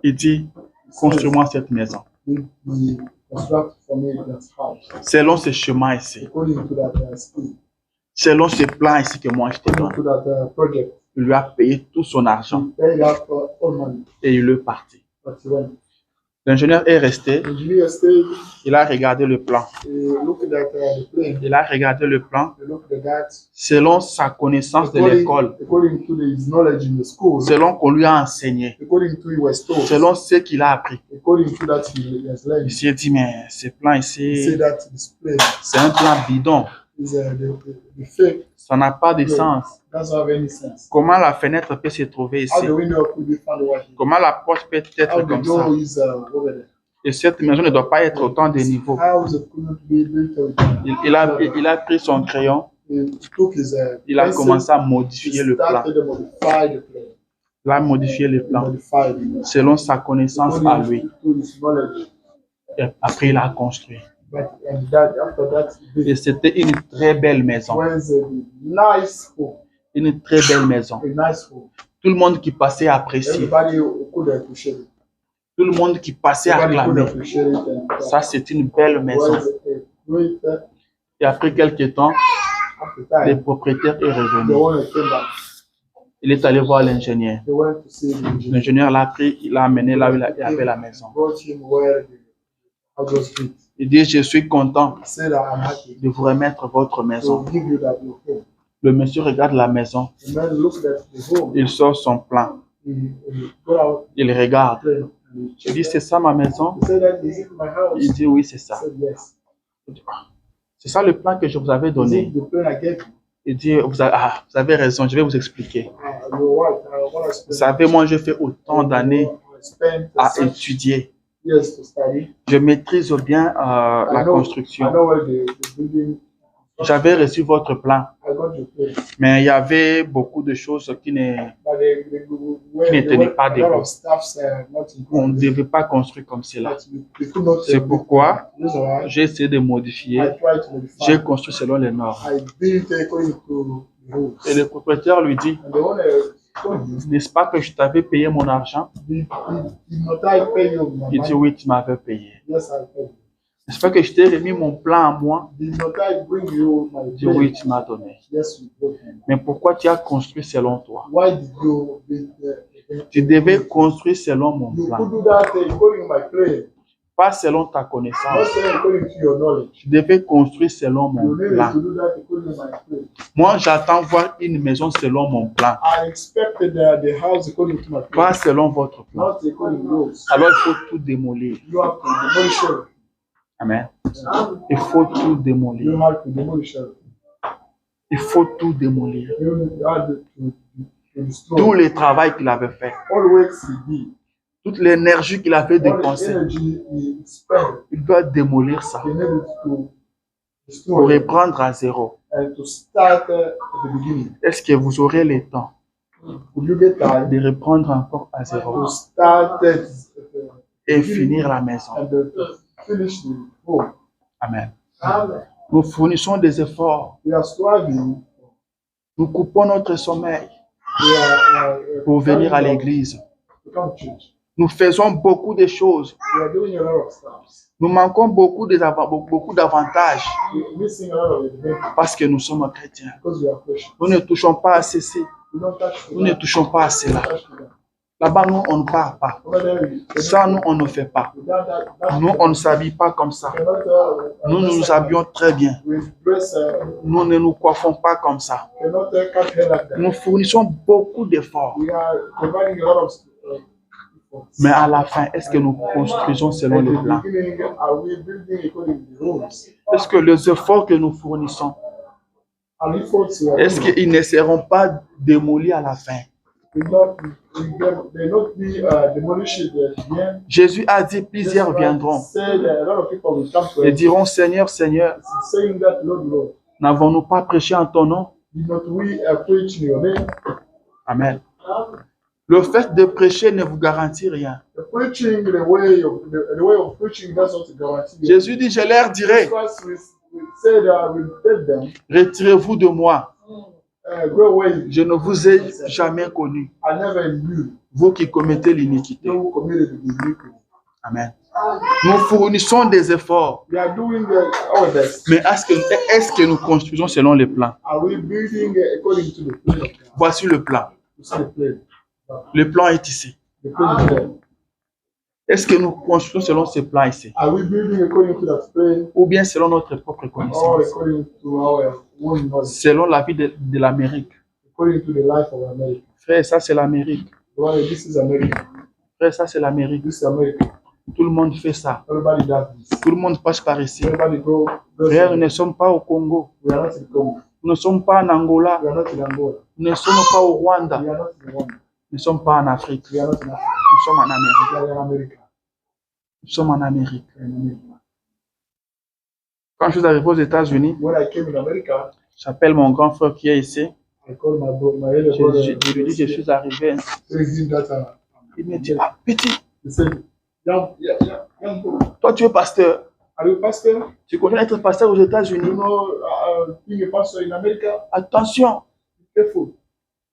Il dit, construis-moi cette maison. He construct for me that house Selon ce chemin ici, according to that scheme. selon ce plan ici que moi je te donne. to that project. Il lui a payé tout son argent Then you have all money. et il est parti. But he went. L'ingénieur est resté, The engineer stayed. il a regardé le plan. He looked at the plane. Il a regardé le plan He looked at that. selon sa connaissance de l'école, According to his knowledge in the school. selon qu'on lui a enseigné, According to he was told. selon ce qu'il a appris. According to that he has learned. Il s'est dit, mais ce plan He ici, said that this plane c'est un plan bidon. is the fake. Ça n'a pas de sens. Doesn't have any sense. Comment la fenêtre peut se trouver How ici? the window could be found over here? Comment la porte peut How être the comme ça? door is over there? Et cette maison ne doit pas être autant de niveaux. How it couldn't be built with Il a pris son crayon, he took his il a pencil, commencé à he modifier le plan. started to modify the plan. Il a modifié le plan Modified it. selon sa connaissance à lui. To his knowledge. Et après, il a construit. But and that after that Et c'était une très belle maison. was a nice home. Une très belle maison. A nice home. Tout le monde qui passait appréciait. Everybody could appreciate it. Tout le monde qui passait Everybody could acclamait. appreciate it and Ça, c'est une belle it maison. was a great Et après quelques temps, after le time. propriétaire est The revenu. owner came back. Il est allé voir l'ingénieur. They went to see the engineer. L'ingénieur l'a pris, il l'a amené là où il y avait la maison. Brought him where the house was built. Il dit, je suis content He said, I'm happy de vous remettre votre to maison. give you that your home. Le monsieur regarde la maison, The man looked at the home. il sort son plan, He got out il regarde. the plane. And he Il checked dit, it. c'est ça ma maison? He said that, is it my house? Il dit, oui, c'est ça. I said, yes. Il dit, ah, c'est ça le plan que je vous avais Is donné. it the plane I gave you? Il dit, vous avez raison, je vais vous expliquer. You're right. I want to Vous spend savez, moi, j'ai fait autant d'années spent à such étudier. years to study. Je maîtrise bien la I know construction. where the building. J'avais reçu votre plan, I got your place. mais il y avait beaucoup de choses qui ne, But Qui ne tenait pas a lot debout. of staffs not on ne included. devait pas construire comme cela. That they could not. C'est pourquoi That's why j'ai essayé de modifier. I tried to modify. J'ai construit selon les normes. I built according to the rules. Et le propriétaire lui dit, And the owner told you, n'est-ce pas que je t'avais payé mon argent? did not I pay you my Il dit, money? oui, tu m'avais payé. Yes, I paid you. N'est-ce pas que je t'ai remis mon plan à moi? Did not I bring you my Il dit, oui, plate? tu m'as donné. Yes, you brought me. Mais pourquoi tu as construit selon toi? Why did you build Tu devais construire selon mon You plan, could do that according to my plan, pas selon ta not connaissance. saying according to your knowledge. Tu devais construire selon mon You need plan. to do that according to my plan. Moi, j'attends voir une maison selon mon plan, I expected the house according to my plan, pas selon votre plan. not according to yours. Alors, il faut tout démolir. You have to demolish it. Amen. Il faut tout You démolir. have to demolish it. Il faut tout démolir. You have to Tout destroy le travail qu'il avait fait, all works he did, toute l'énergie qu'il avait all the dépensée, energy he spent. il doit démolir ça He needed to pour destroy it reprendre à zéro. and to start at the beginning. Est-ce que vous aurez le temps Would you get time de reprendre encore à zéro to start it et finir la maison? and finish the home? Amen. Amen. Nous fournissons des efforts. We are striving. Nous coupons notre sommeil We are pour venir à l'église. to come to church. Nous faisons beaucoup de choses. We are doing a lot of stuff. Nous manquons beaucoup d'avantages We're missing a lot of it parce que nous sommes chrétiens. because we are Christians. Nous ne touchons pas à ceci. We don't touch Nous ne touchons pas à cela. touch that. Là-bas, nous, on ne parle pas. Over there, Ça, nous, on ne fait pas. without that, Nous, on ne s'habille pas comme ça. Nous nous habillons très bien. We dress, Nous ne nous coiffons pas comme ça. cannot cut hair like that. Nous fournissons beaucoup d'efforts. We are providing a lot of efforts. Mais à la fin, est-ce que nous construisons selon At le the plan? beginning, are we building according to the rules? Est-ce que les efforts que nous fournissons, Our efforts are est-ce qu'ils ne seront pas démolis à la fin? will not be demolished at the end. Jésus a dit, plusieurs viendront Said a lot of people will come to et us diront, Seigneur, Seigneur, saying that, Lord, Lord, n'avons-nous pas prêché en ton nom? did not we preach in your name? Amen. Le fait de prêcher ne vous garantit rien. The preaching, the way of preaching does not guarantee you. Jésus dit, je leur dirai, Christ will say that I will tell them, retirez-vous de moi. go away. Je ne vous ai jamais connu, I never knew vous qui commettez l'iniquité. you committed the iniquity. Amen. Nous fournissons des efforts. We are doing our best. Mais est-ce que nous construisons selon les plans? Are we building according to the plan of God? Voici le plan. You see the plan. Le plan est ici. The plan is there. Est-ce que nous construisons selon ce plan ici? Are we building according to that plan? Ou bien selon notre propre Or connaissance? according to our own knowledge? Selon la vie de l'Amérique. According to the life of America. Frère, ça c'est l'Amérique. Well, this is America. Frère, ça c'est l'Amérique. This is America. Tout le monde fait ça. Everybody does this. Tout le monde passe par ici. Everybody go. Frère, nous ne sommes pas au Congo. We are not in Congo. Nous ne sommes pas en Angola. We are not in Angola. Nous ne sommes pas au Rwanda. We are not in Rwanda. Nous ne sommes pas en Afrique. We are not in Africa. Nous sommes en Amérique. We are in America. Nous sommes en Amérique. We are in America. Quand je suis arrivé aux États-Unis, When I came in America, j'appelle mon grand frère qui est ici. I called my elder brother. Je lui dis que je suis arrivé. So he did that. Il me dit, ah, petit, He said, young boy, toi tu es pasteur. are you a pastor? Tu connais être pasteur aux You États-Unis. know, being a pastor in America? Attention, Be careful.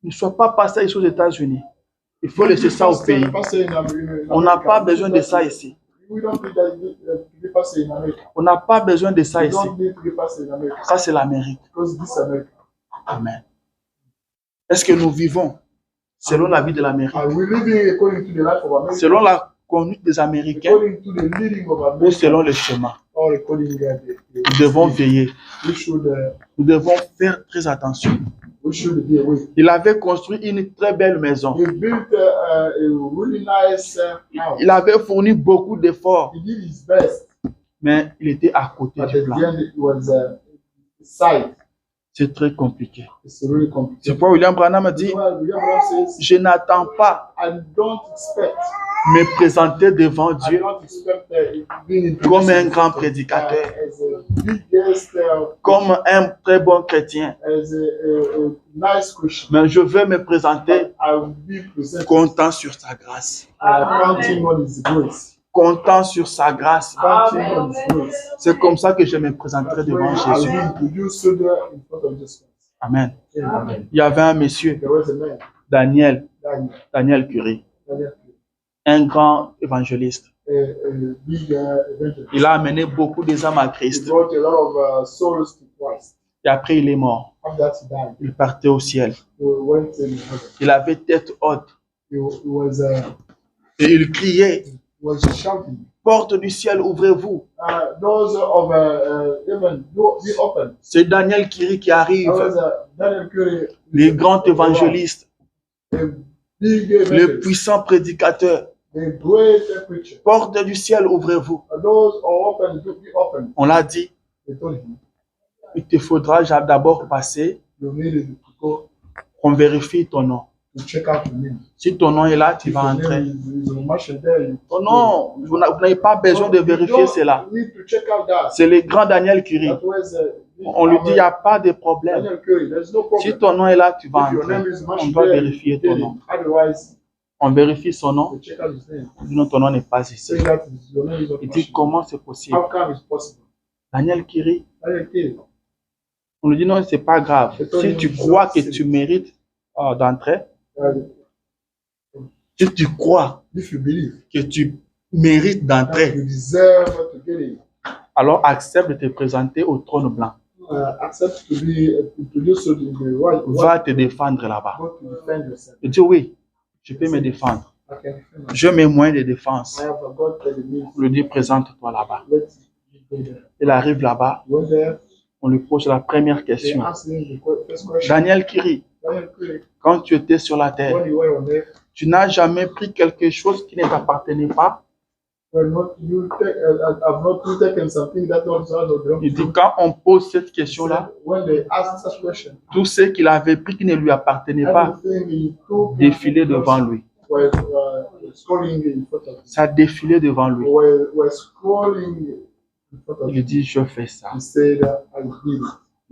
ne sois pas pasteur ici aux États-Unis. Il faut laisser ça au pays. On n'a pas besoin de ça ici. We don't need that to be pastor in America. On n'a pas besoin de ça We ici. don't need to be pastor in America. Ça, c'est l'Amérique. Because this is America. Amen. Est-ce que nous vivons selon la vie de l'Amérique? Are we living according to the life of America? Selon la conduite des Américains According to the leading of ou America? selon le chemin? Or according to Nous devons veiller. we should faire très attention. be away. Il avait construit une très belle maison. He built a really nice house. Il avait fourni beaucoup d'efforts, He did his best, mais il était à côté but du at plan. the end it was sight. C'est très compliqué. It's really C'est complicated. pourquoi William Branham a dit, Well, William Branham says, je n'attends pas I don't expect, me présenter devant I Dieu don't expect being comme un introduced grand prédicateur, as a biggest, comme un très bon chrétien, as a nice Christian. mais je veux me présenter I will be presented comptant sur sa grâce. counting on His grace. Comptant sur sa grâce. Counting on His grace. C'est comme ça que je me présenterai devant I Jésus. will introduce you there in front of Jesus Christ. Amen. Amen. Il y avait un monsieur, There was a man, Daniel Daniel, Curie, Daniel, un grand évangéliste. a big evangelist. Il a amené beaucoup des âmes à He Christ. brought a lot of souls to Christ. Et après, il est mort. After that, he died. Il partait au ciel. He went in heaven. Il avait tête haute. He was Et il criait, shouting, porte du ciel, ouvrez-vous. doors of heaven, be open. C'est Daniel Curie qui arrive, That was Daniel Curie, le grand évangéliste, a big le evangelist, puissant prédicateur. a great preacher. Porte du ciel, ouvrez-vous. Doors are open, be open. On l'a dit, They told him, il te faudra d'abord passer, you needed to go on vérifie ton nom. to check out your name. Si ton nom est là, tu If vas your entrer. name is mentioned there, you Oh non, vous n'avez pas besoin de vérifier cela. You need to check out that. C'est le grand Daniel Curie. That was, On lui dit, il n'y a pas de problème. Daniel Curie, there's no Si problem. ton nom est là, tu vas If your entrer. name is On mentioned doit there, vérifier you ton get nom. it. Otherwise, On vérifie son nom. you check out his name. Il dit non, ton nom n'est pas ici. Say that your name is not Il dit mentioned. comment c'est possible? How come it's possible? Daniel Curie, Daniel Curie, on lui dit non, c'est pas grave. Si tu crois que tu mérites d'entrer, si tu crois if you believe que tu mérites that d'entrer, you deserve to get it, alors accepte de te présenter au trône blanc. accept to be introduced to the right. Va te défendre là-bas. Go to defend yourself. Il dit oui, je peux me défendre. I can defend myself. Je mets moins de défense. I have got the means. On lui dit présente-toi là-bas. Let's go there. Il arrive là-bas, Went there. on lui pose la première They question. asked him the first question. Daniel Curie, Daniel Curie, quand tu étais sur la terre, when you were on earth, tu n'as jamais pris quelque chose qui ne t'appartenait pas? have not you taken something that was out of Il dit them? quand on pose cette question-là, When they asked such question, tout ce qu'il avait pris qui ne lui appartenait pas everything he took défilait devant lui. was scrolling in front of him. Ça défilait devant lui. Were scrolling in front of him. Il dit, je fais ça. He said, I did it.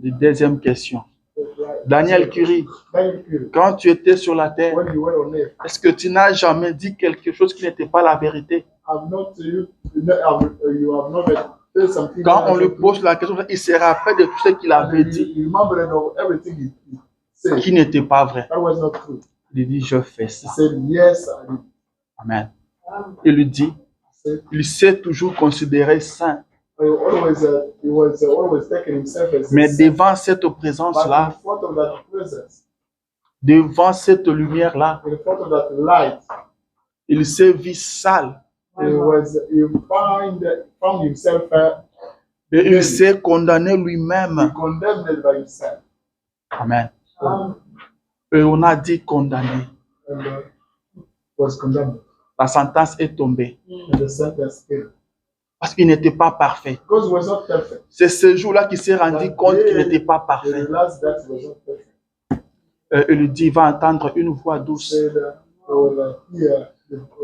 La deuxième question. Daniel Curie, Daniel Curie, quand tu étais sur la terre, when you were on earth, est-ce que tu n'as jamais dit quelque chose qui n'était pas la vérité? you have not said something. Quand on lui pose la question, il se rappelle de tout ce qu'il avait dit You remember of everything he said. qui n'était pas vrai. That was not true. Il dit, je fais He ça. said, yes, I did. Amen. Il lui dit, Il s'est toujours considéré saint. He was always taking himself as Mais a saint. devant cette But présence-là, in front of that presence, devant cette lumière-là, in front of that light, il s'est vu sale. he found himself Et il s'est condamné lui-même. condemned by himself. Amen. Et on a dit condamné. And was condemned. La sentence est tombée. And the sentence came. Parce qu'il n'était pas parfait. Because he was not perfect. C'est ce jour-là qu'il s'est rendu compte qu'il n'était pas He parfait. realized that he was not perfect. Il lui dit, il va entendre une voix douce. Said, I will hear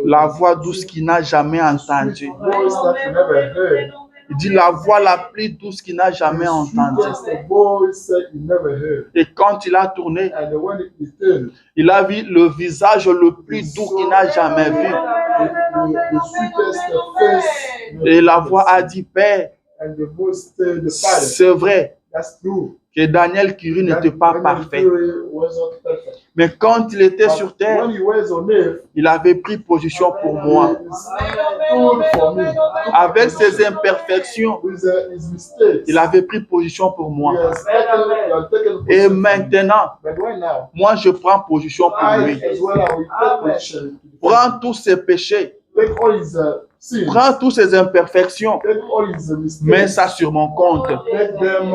La voix douce qu'il n'a jamais entendue. voice that he never heard. Il dit la voix la plus douce qu'il n'a jamais entendue. The voice that he never heard. Et quand il a tourné, And when he turned, il a vu le visage le plus doux qu'il n'a jamais vu. the sweetest face. Et la voix a dit, Père, And the voice said, the Father, c'est vrai that's true. que Daniel Curie n'était pas Daniel parfait. Curie was not perfect. Mais quand il était But sur terre, when he was on earth, il avait pris position pour moi. he stood for me. Avec ses imperfections, With his mistakes, il avait pris position pour moi. he has taken Et position. maintenant, But right now, moi je prends position pour I lui. as well, I will take position. Prends tous ses péchés, Take all his sins. prends toutes ses imperfections, Take all his mistakes. mets ça sur mon compte. Take them,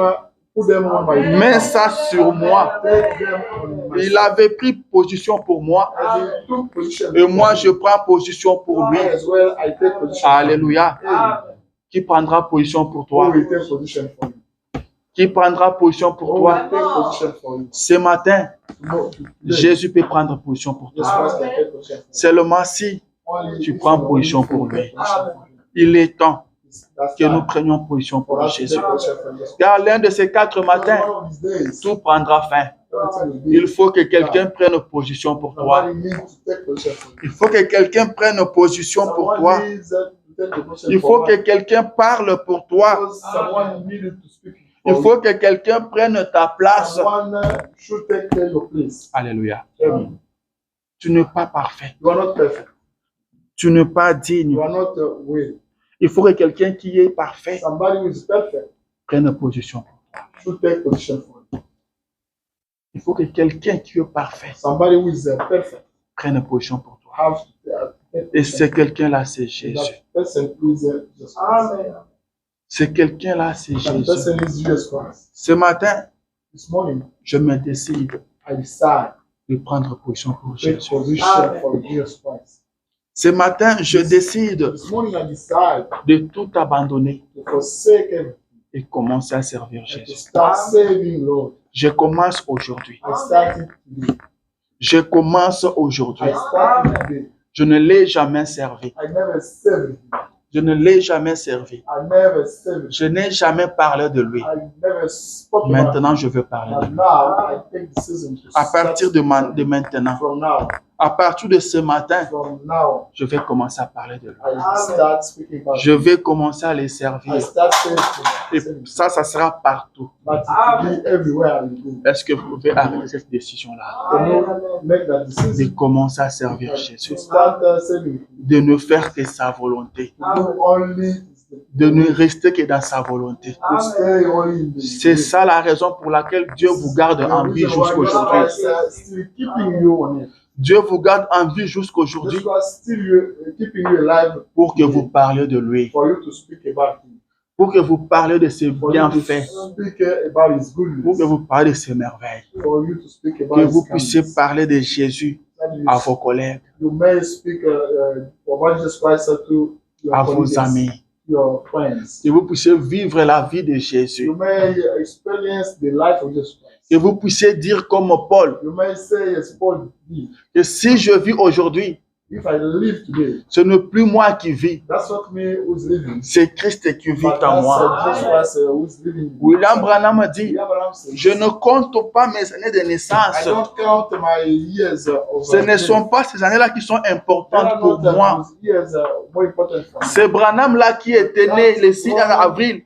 put them on my Mets ça sur moi. Take them on my Il avait pris position pour moi As he took position. et moi je prends position pour lui. As well, I take position. Alléluia. Amen. Qui prendra position pour Who toi? will take position for you? Qui prendra position pour Who will toi? take position for you? Ce matin, No, today, Jésus peut prendre position pour Jesus toi. Christ can take position for you. Seulement si Only tu if prends you position will pour take lui. position for you. il est temps That's que nous time prenions position for pour us to Jésus. take position for Jesus. Car l'un de ces 4 matins, One of these days, tout prendra fin. everything will be- Il faut que quelqu'un prenne position pour toi. Somebody needs to take position for you. Il faut que quelqu'un prenne position pour toi. Someone needs to take position Il for faut que us. quelqu'un parle pour toi. Because someone needed to speak Il for faut que quelqu'un prenne ta you. place. Someone should take your place. Alléluia. Amen. Tu n'es pas parfait. You are not perfect. Tu n'es pas digne. You are not weak. Il faut que quelqu'un qui est parfait Somebody who is perfect prenne position. should take position for you. Il faut que quelqu'un qui est parfait Somebody who is perfect prenne position pour toi. have to take Et position. ce quelqu'un-là, c'est Jésus. That person is Jesus Christ. Ce quelqu'un-là, c'est That Jésus. person is Jesus Christ. Ce matin, This morning, je me décide I decide de prendre position pour to take Jésus. position for Jesus Christ. Ce matin, je décide This morning, I decide de tout abandonner to forsake everything et commencer à servir and to Jésus. start serving Lord. Je commence aujourd'hui. I started today. Je commence aujourd'hui. I started today. Je ne l'ai jamais servi. I never served him. Je ne l'ai jamais servi. I never served him. Je n'ai jamais parlé de lui. I never spoke about him. Maintenant, je veux parler de But lui. now, I take decision to À start partir de maintenant, from now. à partir de ce matin, From now, je vais commencer à parler de lui. I start speaking about Je him. vais commencer à les servir. I start saying Et to him. ça sera partout. But it will be everywhere I go. Est-ce que vous pouvez arrêter cette décision-là? To know, make that De decision. commencer à servir Jésus. To start serving him. De ne faire que sa volonté. To do only De ne rester que dans sa volonté. to stay only in the C'est ça la raison pour laquelle Dieu vous garde en vie jusqu'aujourd'hui. Still keeping you on it. Dieu vous garde en vie jusqu'aujourd'hui Just because still you, keeping you alive pour que vous parliez de lui, for you to speak about him. pour que vous parliez de ses For you to bienfaits, speak about his pour goodness. que vous parliez de ses merveilles, For you to speak about que his vous puissiez kindness. parler de Jésus That you, à vos collègues, you may speak about Jesus Christ to your à vos colleagues, amis, your friends. que vous puissiez vivre la vie de Jésus, You may experience the life of Jesus Christ. que vous puissiez dire comme Paul, You may say, as Paul did, que si je vis aujourd'hui, if I live today, ce n'est plus moi qui vis, that's not me who's living. c'est Christ qui vit But en that's moi. Jesus Christ who's living. William Branham dit, William Branham says, je ne compte pas mes années de I naissance. don't count my years of Ce ne sont pas ces années-là qui sont importantes pour moi. years more important for me. C'est Branham-là qui était né le 6 avril,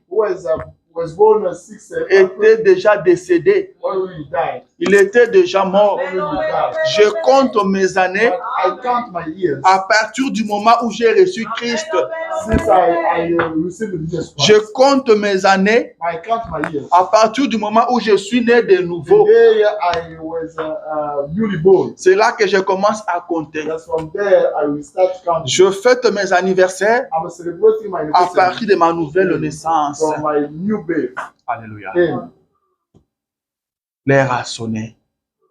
Was born on 6 était déjà décédé. already died. Il était déjà mort. Already died. Je compte mes années But I count my years à partir du moment où j'ai reçu Christ. since I received Jesus Christ, Je compte mes années I count my years. à partir du moment où je suis né de nouveau. The day I was newly born, C'est là que je commence à compter. that's from there I will start counting. Je fête mes anniversaires I'm celebrating my à anniversary partir de ma nouvelle naissance. from my new birth. Alléluia. Amen. L'heure a sonné.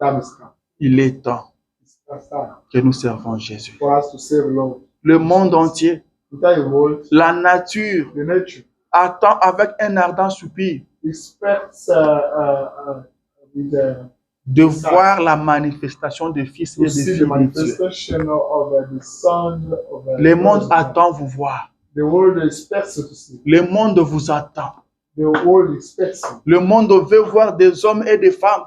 Time is come. Il est temps It's time que nous servons Jésus. for us to serve Lord. Le monde entier, Without a word, la nature the nature attend avec un ardent soupir expects with de voir la manifestation des fils et to des see filles the de Dieu. manifestation of the Son of Le monde attend vous voir. The world expects you to see. Le monde vous attend. The world expects you. Le monde veut voir des hommes et des femmes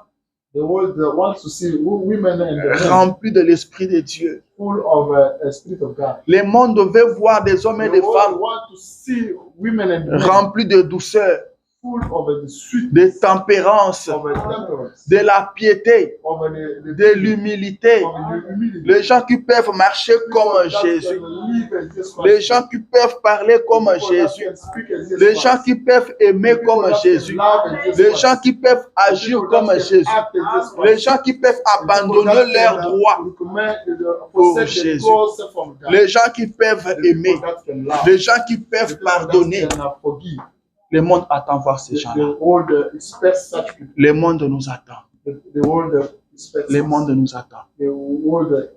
The world wants to see women and men remplis de l'Esprit de Dieu. full of a spirit of God. Le monde veut voir des hommes et The des world femmes wants to see women and men remplis de douceur, full of the sweet de tempérance, of a temperance, de la piété, of de l'humilité. of the humility. Les gens qui peuvent marcher comme Jésus. Les gens qui peuvent parler comme Jésus. Les gens qui peuvent aimer comme Jésus. Les gens qui peuvent agir comme Jésus. Les gens qui peuvent abandonner leurs droits. Oh, Jésus. Les gens qui peuvent aimer. Les gens qui peuvent pardonner. Le monde attend voir ces gens-là. Le monde nous attend. Le monde nous attend.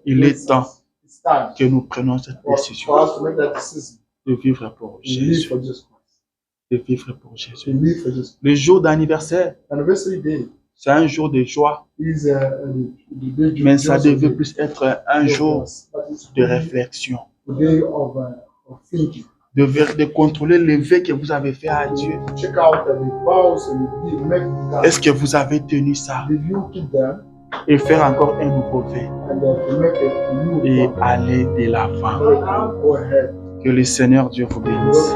Il est temps que nous prenions cette décision de vivre pour Jésus. De vivre pour Jésus. Le jour d'anniversaire, c'est un jour de joie, mais ça devait plus être un jour de réflexion, de contrôler le vœu que vous avez fait à Dieu. Est-ce que vous avez tenu ça? Et faire encore un nouveau vœu et aller de l'avant. Que le Seigneur Dieu vous bénisse.